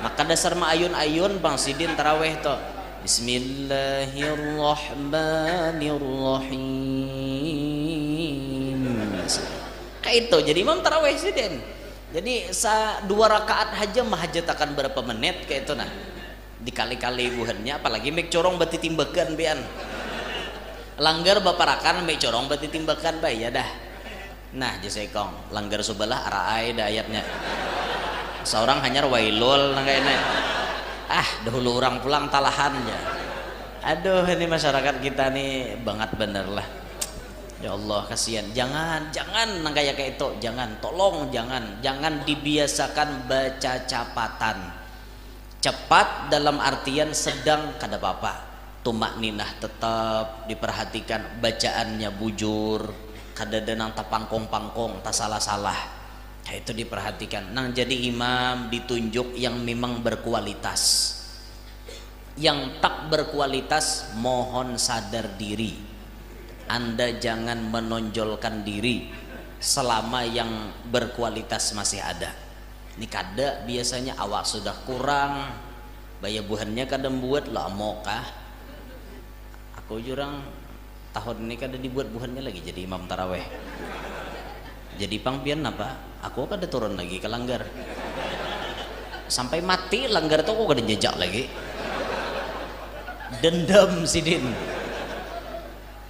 Maka dasar ma ayun-ayun bang sidin taraweh to. Bismillahirrahmanirrahim. Kayak itu jadi imam taraweh sidin. Jadi 2 rakaat aja mahajatakan berapa menit kayak itu nah. Dikali-kali buhannya, apalagi mek corong bati timbakan bian. Langgar baparakan mek corong bati timbakan bay ya dah. Nah jasekong langgar sebelah araai dah ayatnya. Seorang hanyar wailul nang kayaknya. Dahulu orang pulang talahannya. Aduh, ini masyarakat kita nih banget bener lah. Ya Allah, kasihan. Jangan nang kayak itu. Jangan, tolong jangan dibiasakan baca capatan. Cepat dalam artian sedang kada apa-apa. Tumak ninah tetap diperhatikan, bacaannya bujur, kada ada nang tapangkong-pangkong, tak salah-salah. Ya, itu diperhatikan. Nang jadi imam ditunjuk yang memang berkualitas. Yang tak berkualitas mohon sadar diri. Anda jangan menonjolkan diri selama yang berkualitas masih ada. Ini kada biasanya awak sudah kurang, bayar buhannya kada buat lah mokah. Aku jurang tahun ini kada dibuat buhannya lagi jadi imam taraweh. Jadi pangpian apa? Aku kada turun lagi ke langgar. Sampai mati langgar tuh aku kada jejak lagi. Dendam sidin.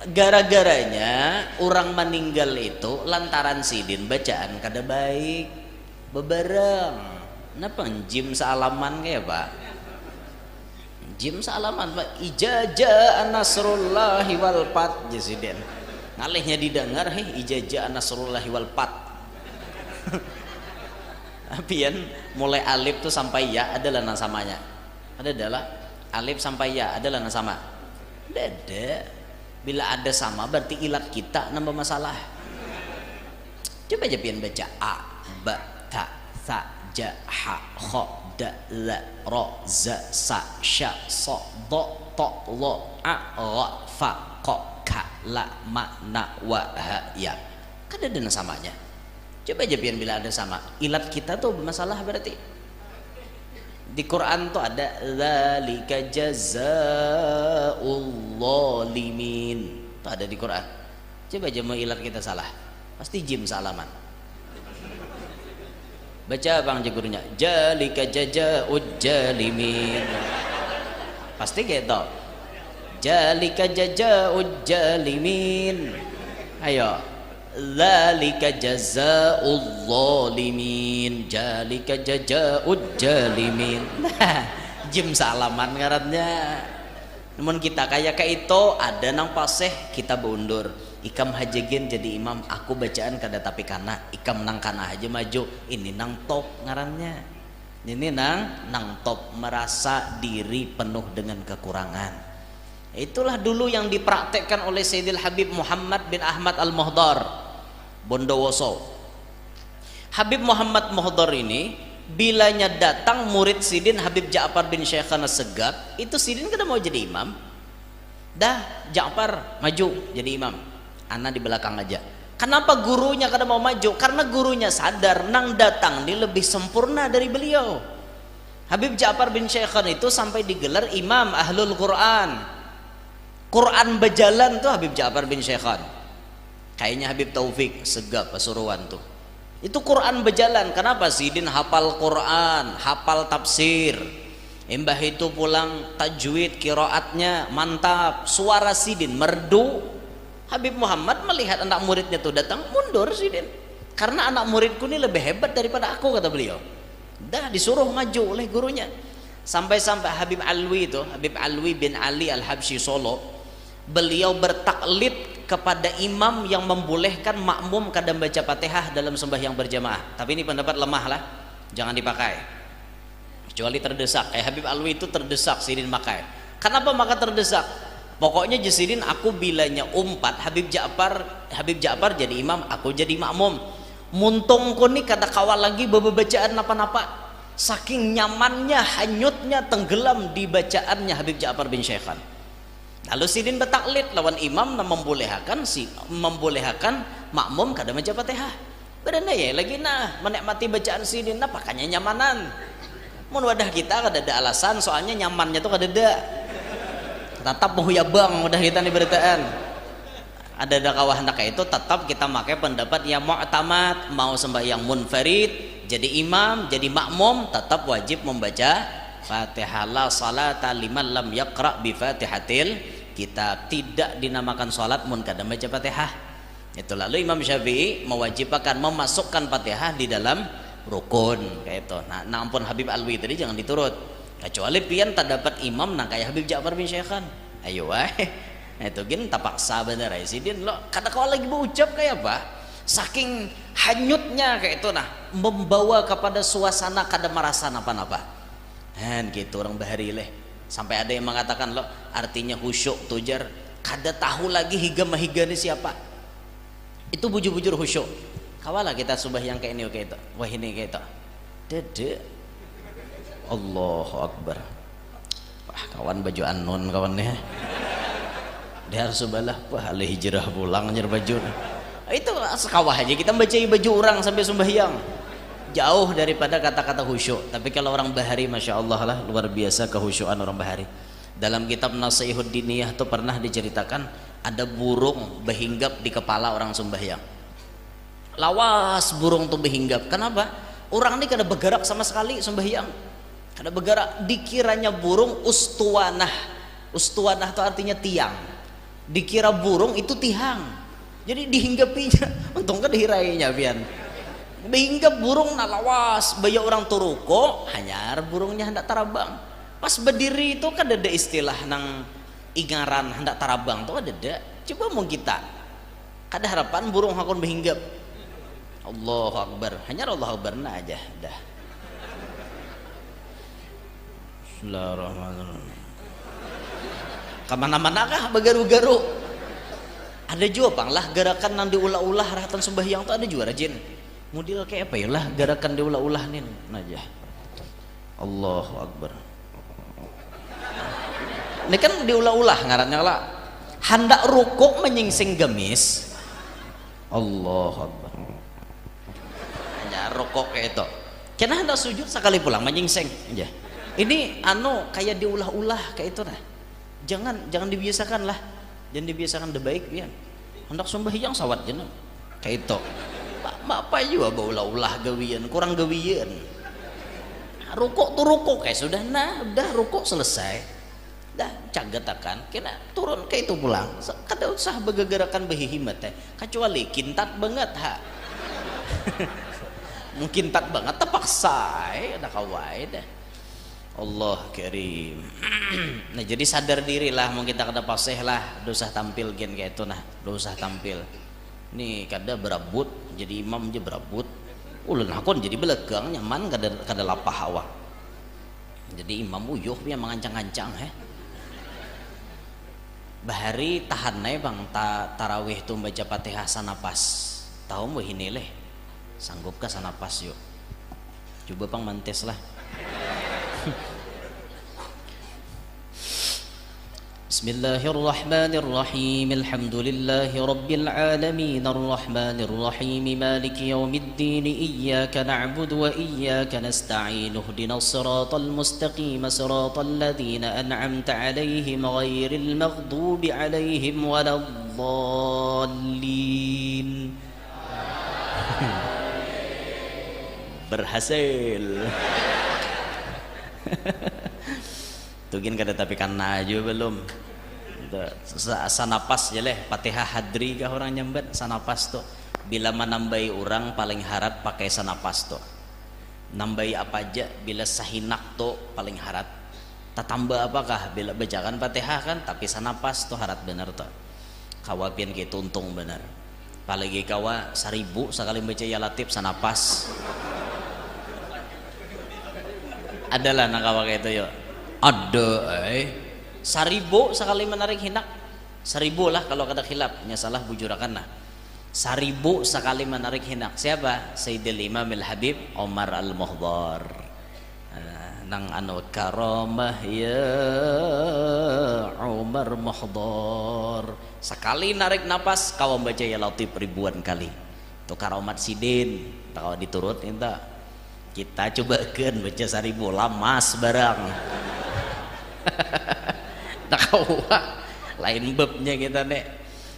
Gara-garanya orang meninggal itu lantaran sidin bacaan kada baik bebareng. Kenapa jim sealaman kayak pak? Jim sealaman pak. Ijazah nasrullahi wal fat sidin. Ngalihnya didengar ijazah nasrullahi wal fat. Apian mulai alif tuh sampai ya adalah nasamanya. Ada adalah alif sampai ya adalah nasama. Ada. Bila ada sama berarti ilat kita nambah masalah. Coba aja pian baca a, ba, ta, sa, ja, ha, kha, da, la, ro, za, sa, sya, so, do, to, lo, a, ra, fa, ko, ka, la, ma, na, wa, ha, ya. Kan ada samanya. Coba aja pian bila ada sama. Ilat kita tuh bermasalah berarti. Di Quran tuh ada dzalika jazaa'ul zalimin. Tuh ada di Quran. Coba aja mau ilat kita salah. Pasti jim salaman. Baca bang gurunya. Dzalika jazaa'ul zalimin. Pasti gitu. Dzalika jazaa'ul zalimin. Ayo. Dzalika jazaa'ul zalimin. Dzalika jazaa'ul zalimin. Jim salaman ngarannya. Namun kita kayak itu ada nang paseh kita beundur. Ikam hajegin jadi imam, aku bacaan kada tapi kana. Ikam nang kana aja maju. Ini nang top ngarannya. Ini nang top merasa diri penuh dengan kekurangan. Itulah dulu yang dipraktekkan oleh Sayyidil Habib Muhammad bin Ahmad Al-Muhdar Bondowoso. Habib Muhammad Muhdar ini bilanya datang murid Sidin Habib Ja'far bin Syekhana Segaf, itu Sidin kada mau jadi imam. Dah Ja'far maju jadi imam, ana di belakang aja. Kenapa gurunya kada mau maju? Karena gurunya sadar nang datang ini lebih sempurna dari beliau. Habib Ja'far bin Syekhana itu sampai digelar imam ahlul Quran. Quran berjalan tuh Habib Ja'far bin Syekhana. Kayaknya Habib Taufik Segaf Pasuruan tuh. Itu Quran berjalan. Kenapa? Sidin hafal Quran, hafal tafsir. Embah itu pulang tajwid, qiraatnya mantap. Suara Sidin merdu. Habib Muhammad melihat anak muridnya tuh datang, mundur Sidin. Karena anak muridku ini lebih hebat daripada aku, kata beliau. Dah disuruh maju oleh gurunya. Sampai-sampai Habib Alwi itu, Habib Alwi bin Ali Al-Habsyi Solo, beliau bertaklid kepada imam yang membolehkan makmum kadang baca Fatihah dalam sembahyang berjamaah. Tapi ini pendapat lemah lah, jangan dipakai kecuali terdesak. Kayak Habib Alwi itu terdesak Sidin pakai. Kenapa maka terdesak? Pokoknya Sidin aku bilanya umpat Habib Ja'far jadi imam, aku jadi makmum. Muntungku nih kada kawal lagi bacaan apa-apa. Saking nyamannya, hanyutnya, tenggelam di bacaannya Habib Ja'far bin Syekhan. Lalu Sidin bertaklid lawan imam dan membolehkan makmum kada baca Fatihah. Beranda ya lagi menikmati bacaan Sidin pakanya nyamanan. Mun wadah kita kada ada alasan, soalnya nyamannya tuh kada ada. Tetap mau ya bang udah kita nih beritaan. Ada kawah hendak itu tetap kita pakai pendapat yang mu'tamad, mau sembahyang munfarid, jadi imam, jadi makmum tetap wajib membaca Fatihah. La salata liman lam yaqra bi Fatihatil Kitab. Tidak dinamakan salat mun kada baca Fatihah. Itu lalu Imam Syafi'i mewajibkan memasukkan Fatihah di dalam rukun kayak itu. Nah, ampun Habib Alwi tadi jangan diturut. kecuali pian tak dapat imam nang kayak Habib Ja'far bin Syekhan ayo wae nah itu gin tak paksa bener aja sih din lo kada kau lagi berucap kayak apa saking hanyutnya kayak itu nah membawa kepada suasana kada merasa napa-napa dan gitu orang bahari leh sampai ada yang mengatakan lo artinya khusyuk tujar kada tahu lagi higa mahiga ni siapa itu bujur-bujur khusyuk kawalah kita sembahyang kayak ini kayak itu wah ini kayak itu dede Allahu Akbar wah kawan baju anon kawannya dia harus sebelah wah alih hijrah pulang nyer baju itu sekawah aja kita baca baju orang sampai sembahyang jauh daripada kata-kata khusyuk tapi kalau orang bahari Masya Allah lah luar biasa kehusyuan orang bahari dalam kitab Nasihud Diniyah itu pernah diceritakan ada burung berhinggap di kepala orang sembahyang lawas burung tuh berhinggap kenapa orang ini kada bergerak sama sekali sembahyang kada bergerak dikiranya burung ustuanah itu artinya tiang dikira burung itu tihang jadi dihinggapinya untung kan dihirainya pian dihinggap burung nalawas baya orang turuko hanyar burungnya hendak tarabang pas berdiri itu kan ada istilah nang ingaran hendak tarabang tuh ada coba mau kita kada harapan burung hakun berhinggap Allahu Akbar hanyar Allahu Akbar nah aja dah Bismillahirrahmanirrahim kemana-mana kah begaru-garu ada juga pang lah gerakan nang diulah-ulah rahatan sembahyang tuh ada juga rajin model kayak apa ya lah gerakan diulah-ulah nih aja Allahu Akbar ini kan diulah-ulah ngarannya lah hendak rukuk menyingsing gemis Allahu Akbar hanya rukuk kayak itu kena hendak sujud sekali pulang menyingsing aja ini kayak diulah-ulah kayak itu nah jangan dibiasakan lah jangan dibiasakan de baik pian hendak sembahyang sawat jeneng kayak itu apa juga baulah-ulah gawian kurang gawian rukuk tuh rukuk kayak sudah nah udah rukuk selesai dah cagatakan kena turun kayak itu pulang kada usah begegerakan behihimat kecuali kintat banget ha mungkin tak banget terpaksa ada kawai dah Allah karim nah jadi sadar diri lah mau kita kada paseh lah dosa tampil gen kayak itu nah dosa tampil nih kada berabut jadi imam aja berabut ulun hakun jadi belegang nyaman kada lapah awak jadi imam uyuh yang mengancang-ancang bahari tahan naik bang tarawih tuh baca Fatihah sanapas tahu mau ini leh sanggup kah sanapas yuk coba bang mantes lah Bismillahirrahmanirrahim Alhamdulillahi Rabbil Alamin Ar-Rahmanirrahim Maliki Yawmiddin Iyyaka na'budu wa iyyaka nasta'in Ihdinas siratal mustaqim Siratal ladzina an'amta 'alaihim ghairil maghdubi 'alaihim waladdallin Berhasil Tugin kada tapi kana aja belum sanapas je leh Fatihah hadri kah orang nyambat sanapas tuh bila menambahi orang paling harat pakai sanapas tuh nambahi apa aja bila sahinak tuh paling harat tak tambah apakah bila bacakan Fatihah kan tapi sanapas tuh harat bener tuh kawapian kayak tuntung bener apalagi kawa 1000 sekali baca ya latif sanapas adalah nak kawa kayak itu yuk ada 1000 sekali menarik hinak 1000 lah kalau kata khilaf nya salah bujurakan nah 1000 sekali menarik hinak siapa Sayyidil Imam Al-Habib Omar Al-Muhdar nang karamah ya Umar Muhdar sekali narik napas kau baca ya latif ribuan kali itu karomat sidin kalau diturut minta kita cobakan baca 1000 lamas barang tak kau lain babnya kita nek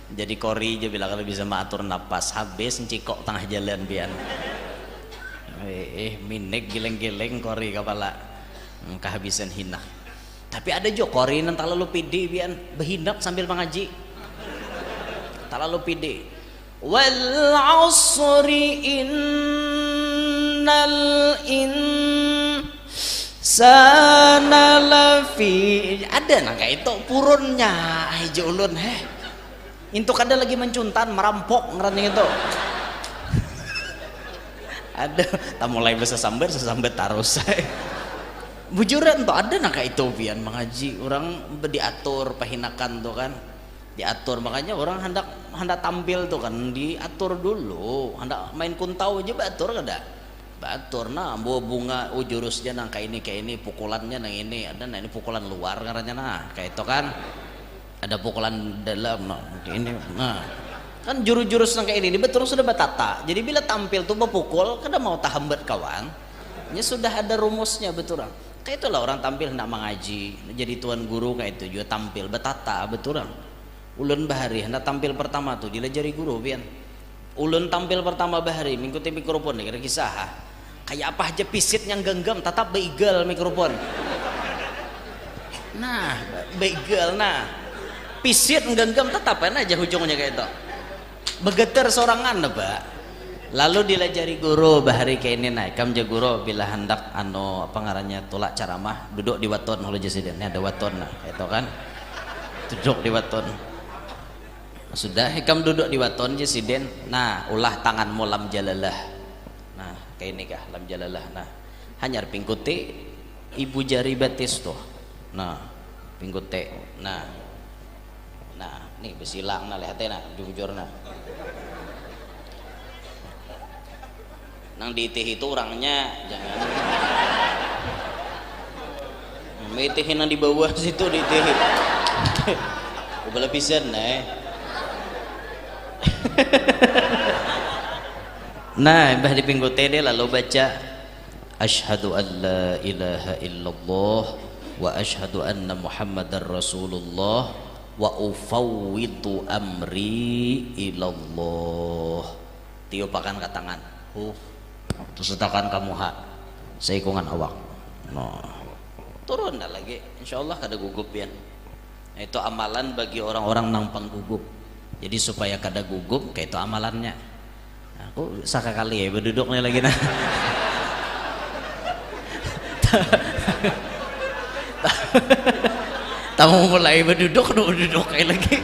jadi kori aja bila kalau bisa mengatur napas habis cikok tengah jalan pian minek geleng-geleng kori kepala kehabisan hina tapi ada juga kori yang terlalu pede pian berhindak sambil mengaji terlalu pede wal asri innal insana sana lafi ada nangka itu purunnya aja ulun itu kada lagi mencuntan merampok ngerti itu ada tak mulai sesambar terus bujuran tuh ada nangka itu pian mengaji orang diatur pahinakan tuh kan diatur makanya orang hendak tampil tuh kan diatur dulu hendak main kuntau aja batur kada batur nah bawa bunga jurusnya nang kayak ini pukulannya nang ini ada nah ini pukulan luar karena nah kayak itu kan ada pukulan dalam nah ini nah kan jurus-jurus nang kayak ini betul sudah batata jadi bila tampil tuh berpukul kada mau tahambat kawan ini sudah ada rumusnya betul kayak itulah orang tampil hendak mengaji jadi tuan guru kayak itu juga tampil batata betul ulun bahari hendak tampil pertama tuh dilajari guru pian ulun tampil pertama bahari mengikuti mikrofon kira kisah kayak apa aja pisit yang genggam tetap begal mikrofon nah begal nah pisit genggam tetap aja ujungnya kayak itu begeter sorangan Pak lalu dilajari guru bahari kayak ini naik kam guru bila hendak apa ngarannya tolak ceramah duduk di waton kalau jasiden ada waton nah itu kan duduk di waton sudah hikam duduk di waton jasiden nah ulah tanganmu lam jalalah nah kayak ini kah lam jalalah nah hanyar pingkuti ibu jari batis tuh nah pingkuti nah nih besilang nah lihatnya nah jujur nah nang diitih itu orangnya jangan mitihin nang di bawah situ diitih ubah pisan nah bah di pinggul tede lalu baca asyhadu an la ilaha illallah wa asyhadu anna muhammadar rasulullah wa ufawwidu amri ilallah tiupakan ke tangan terus letakkan kamu seikungan awak no turun dah lagi insyaallah kada gugup ya nah, itu amalan bagi orang-orang nang panggugup jadi supaya kada gugup kayak itu amalannya aku sakakali ya berduduknya lagi nah tamu mulai berduduk kayak lagi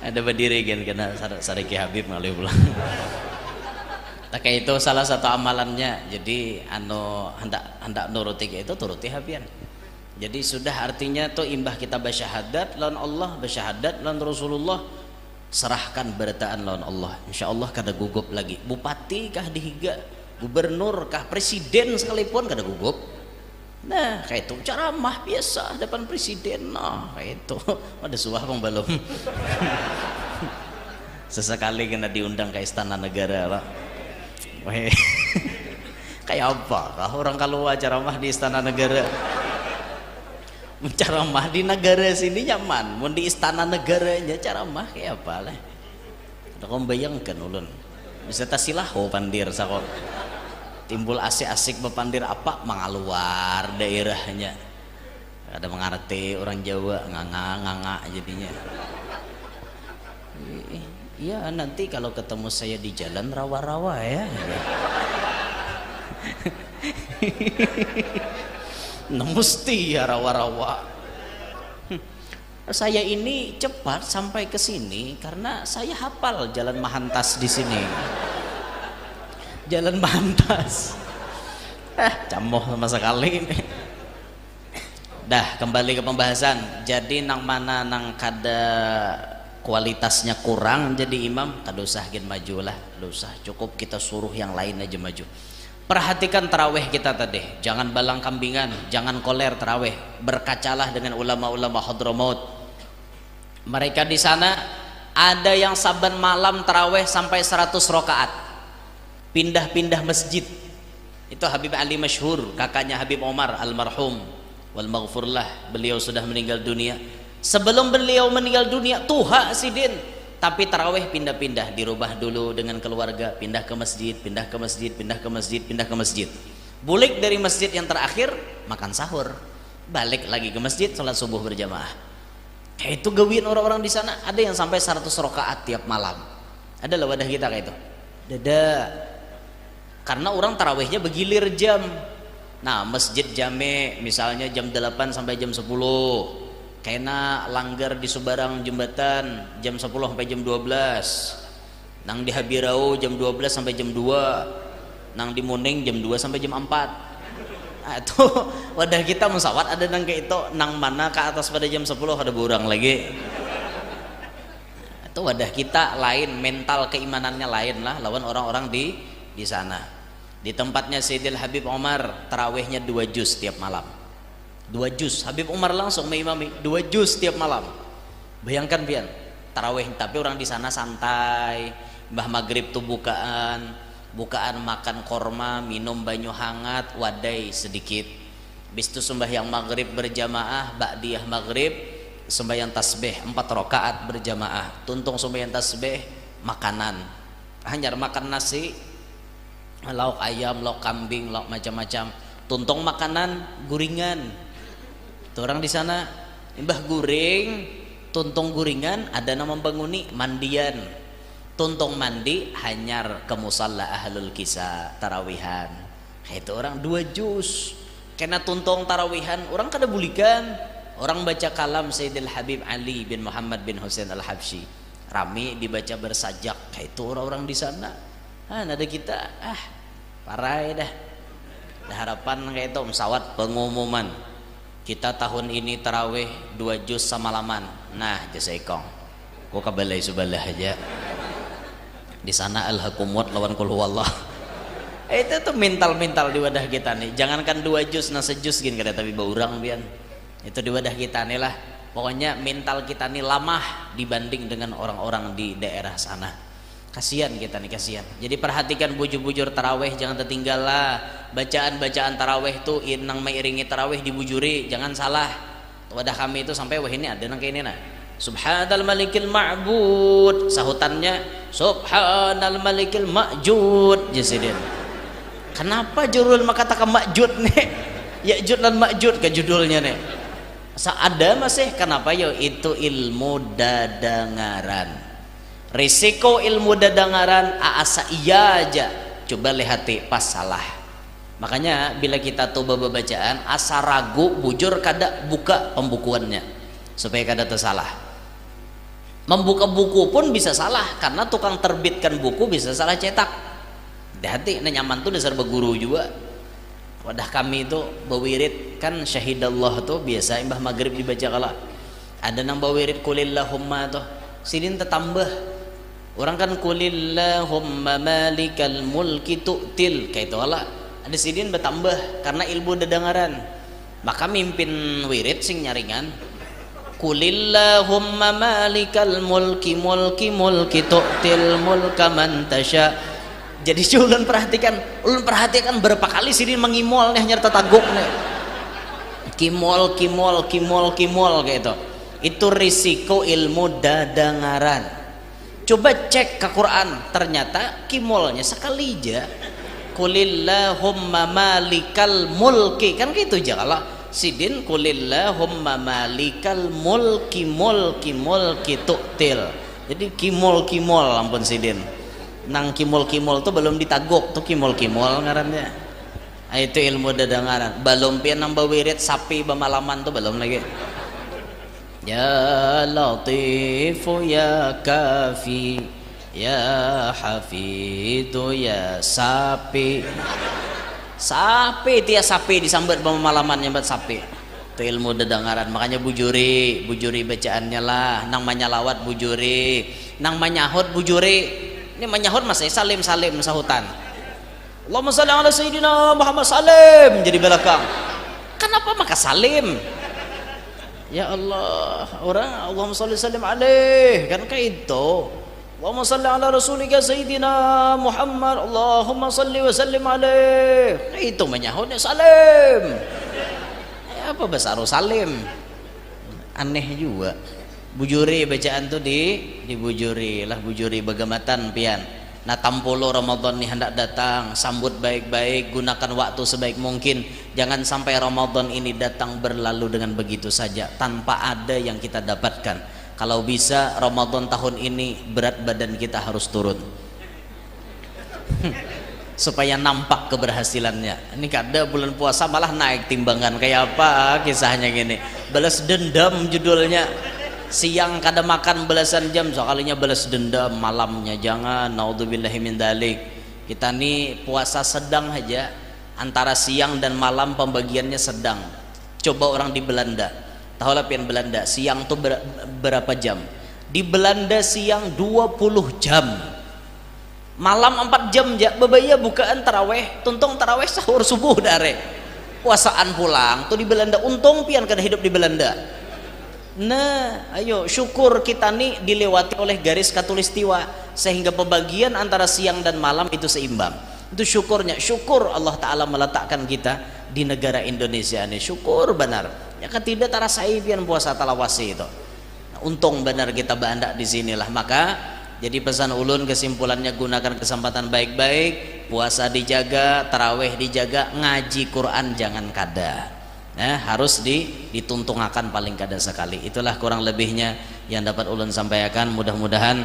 ada berdiri kan kena sariki Habib ngalih pulang nah, kayak itu salah satu amalannya jadi hendak nuruti itu turuti Habian jadi sudah artinya tuh imbah kita bersyahadat lawan Allah bersyahadat lawan Rasulullah serahkan berataan lawan Allah insyaallah kada gugup lagi bupati kah dihiga gubernur kah presiden sekalipun kada gugup nah kayak itu ceramah biasa depan presiden nah kayak itu ada suah bang belum sesekali kena diundang ke istana negara lah kayak apa kah orang kalau ceramah di istana negara ceramah di negara sini nyaman mau di istana negaranya ceramah kayak apa lah udah kau bayangkan ulun bisa tasilahu pandir sakok timbul asik-asik bepandir apa mengaluar daerahnya ada mengerti orang Jawa nganga jadinya iya nanti kalau ketemu saya di jalan rawa-rawa ya nah, mesti ya rawa-rawa saya ini cepat sampai ke sini karena saya hafal jalan Mahantas di sini jalan Mahantas camoh sama sekali ini dah kembali ke pembahasan jadi nang mana nang kada kualitasnya kurang jadi imam kada usah gen maju lah kada usah cukup kita suruh yang lain aja maju perhatikan taraweh kita tadi jangan balang kambingan jangan koler taraweh berkacalah dengan ulama-ulama Hadramaut mereka di sana ada yang saban malam taraweh sampai 100 rakaat pindah-pindah masjid itu Habib Ali masyhur kakaknya Habib Omar almarhum wal maghfurlah beliau sudah meninggal dunia sebelum beliau meninggal dunia tuha sidin tapi taraweh pindah-pindah dirubah dulu dengan keluarga pindah ke masjid pindah ke masjid pindah ke masjid pindah ke masjid bulik dari masjid yang terakhir makan sahur balik lagi ke masjid sholat subuh berjamaah kayak itu gawin orang-orang di sana ada yang sampai 100 rakaat tiap malam ada lah wadah kita kayak itu dada karena orang tarawehnya begilir jam Nah, masjid jame misalnya jam 8 sampai jam 10. Kena langgar di sebarang jembatan jam 10 sampai jam 12. Nang di Habirau jam 12 sampai jam 2. Nang di Muning jam 2 sampai jam 4. Nah, itu wadah kita musawat ada nang kayak itu, nang mana ke atas pada jam 10 ada burang lagi. Itu wadah kita lain, mental keimanannya lain lah lawan orang-orang di sana. Di tempatnya Sayyidil Habib Umar tarawihnya 2 juz tiap malam. 2 juz, Habib Umar langsung mengimami 2 juz tiap malam. Bayangkan pian tarawih, tapi orang di sana santai. Mbah maghrib tuh bukaan makan korma, minum banyu hangat, wadai sedikit. Bis itu sembahyang maghrib berjamaah, ba'diyah maghrib sembahyang tasbih 4 rakaat berjamaah. Tuntung sembahyang tasbih makanan. Hanyar makan nasi, lauk ayam, lauk kambing, lauk macam-macam. Tuntung makanan guringan. Tuh orang di sana mbah guring, tuntung guringan, ada nama banguni mandian. Tuntung mandi hanyar ke musalla ahlul kisah tarawihan. Itu orang 2 juz. Kena tuntung tarawihan, orang kada bulikan. Orang baca kalam Sayyidil Habib Ali bin Muhammad bin Husain Al-Habsyi. Rami dibaca bersajak. Itu orang-orang di sana. Ada kita parai dah. Harapan kayak itu mesawat pengumuman. Kita tahun ini tarawih 2 juz samalaman. Nah, jasaikong. Kok kabalai subalah aja. Di sana al-hakumut lawan kul huwallah. Itu tuh mental-mental di wadah kita nih. Jangankan 2 juz nah sejuz gini kada tapi baurang pian. Itu di wadah kita nih lah. Pokoknya mental kita nih lamah dibanding dengan orang-orang di daerah sana. Kasihan kita nih, kasihan. Jadi perhatikan bujur-bujur tarawih, jangan tertinggal lah. Bacaan-bacaan tarawih tuh nang mengiringi tarawih dibujuri, jangan salah. Wadah kami itu sampai wah ini ada nang kayak ini nah. Subhanal malikil ma'bud, sahutannya Subhanal malikil ma'jud. Jasidin. Kenapa jurul makatakan ma'jud nih? Ya'jud dan ma'jud ke judulnya nih. Ada masih kenapa yo itu ilmu dadangaran. Risiko ilmu dadangaran asa iya aja. Coba lihati pas salah. Makanya bila kita coba bacaan asa ragu bujur kada buka pembukuannya supaya kada tersalah. Membuka buku pun bisa salah karena tukang terbitkan buku bisa salah cetak. Hati-hati, nyaman tuh dasar beguru juga. Wadah kami itu bawirid kan syahidallah tuh biasa imbah maghrib dibaca kala. Ada nang bawirid kulillahumma tuh. Sidin tetambah. Orang kan kulillahumma malikal mulki tu'til kayak itu ala. Ada sidin bertambah karena ilmu dadangaran. Maka mimpin wirid sing nyaringan kulillahumma malikal mulki tu'til mulka man tasya. Jadi ulun perhatikan berapa kali sidin mengimol nih nyerta taguk nih. Kimol kayak itu. Itu risiko ilmu dadangaran. Coba cek ke Quran, ternyata kimolnya sekali aja. Kulillahumma malikal mulki, kan gitu aja kalau sidin kulillahumma malikal mulki tu'til. Jadi kimol ampun sidin. Nang kimol tuh belum ditaguk tuh kimol ngarannya. Itu ilmu dadangaran. Belum pian nambah wirid sapi bemalaman tuh belum lagi. Ya Latifu ya Kafi ya Hafidhu ya sapi tiap sapi disambat pemalaman nyambat sapi itu ilmu dadangaran. Makanya bujuri bacaannya lah. Nang manyalawat bujuri, nang manyahud bujuri. Ini manyahud masih salim sahutan Allahumma shalli ala sayyidina Muhammad salim jadi belakang. Kenapa maka salim? Ya Allah, orang Allahumma shalli sallim alaih kan kayak itu. Allahumma shalli ala rasulika sayyidina Muhammad Allahumma shalli wa sallim alaih. Itu menyahutnya salim. Apa bahasa salim? Aneh juga. Bujuri bacaan tuh dibujuri lah, bujuri bagamatan pian. Nah tampulo Ramadan nih hendak datang, sambut baik-baik, gunakan waktu sebaik mungkin. Jangan sampai Ramadan ini datang berlalu dengan begitu saja tanpa ada yang kita dapatkan. Kalau bisa Ramadan tahun ini berat badan kita harus turun. supaya nampak keberhasilannya. Ini kada bulan puasa malah naik timbangan, kayak apa kisahnya gini, balas dendam judulnya. Siang kada makan belasan jam, sekalinya balas dendam malamnya. Jangan, naudzubillahi min dzalik. Kita nih puasa sedang aja, antara siang dan malam pembagiannya sedang. Coba orang di Belanda, tahu lah pian Belanda siang tuh berapa jam? Di Belanda siang 20 jam, malam 4 jam ya. Bebaya bukaan taraweh, tuntung taraweh sahur subuh dare. Puasaan pulang tuh di Belanda. Untung pian kada hidup di Belanda. Nah, ayo syukur kita nih dilewati oleh garis khatulistiwa sehingga pembagian antara siang dan malam itu seimbang. Itu syukurnya. Syukur Allah Ta'ala meletakkan kita di negara Indonesia ini. Syukur benar. Ya kan tidak tarasai pian puasa talawasi itu. Nah, untung benar kita bandak di sinilah. Maka jadi pesan ulun kesimpulannya, gunakan kesempatan baik-baik, puasa dijaga, taraweh dijaga, ngaji Quran jangan kada. Harus dituntungkan paling kada sekali. Itulah kurang lebihnya yang dapat ulun sampaikan. Mudah-mudahan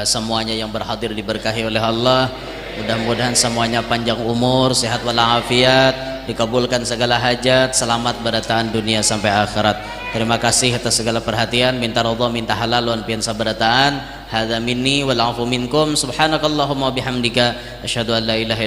semuanya yang berhadir diberkahi oleh Allah. Mudah-mudahan semuanya panjang umur, sehat walafiat, dikabulkan segala hajat, selamat bertahan dunia sampai akhirat. Terima kasih atas segala perhatian. Minta ridha, minta halal, wan pian sabarataan. Hadza minni wal afu minkum. Subhanakallahumma bihamdika asyhadu an la ilaha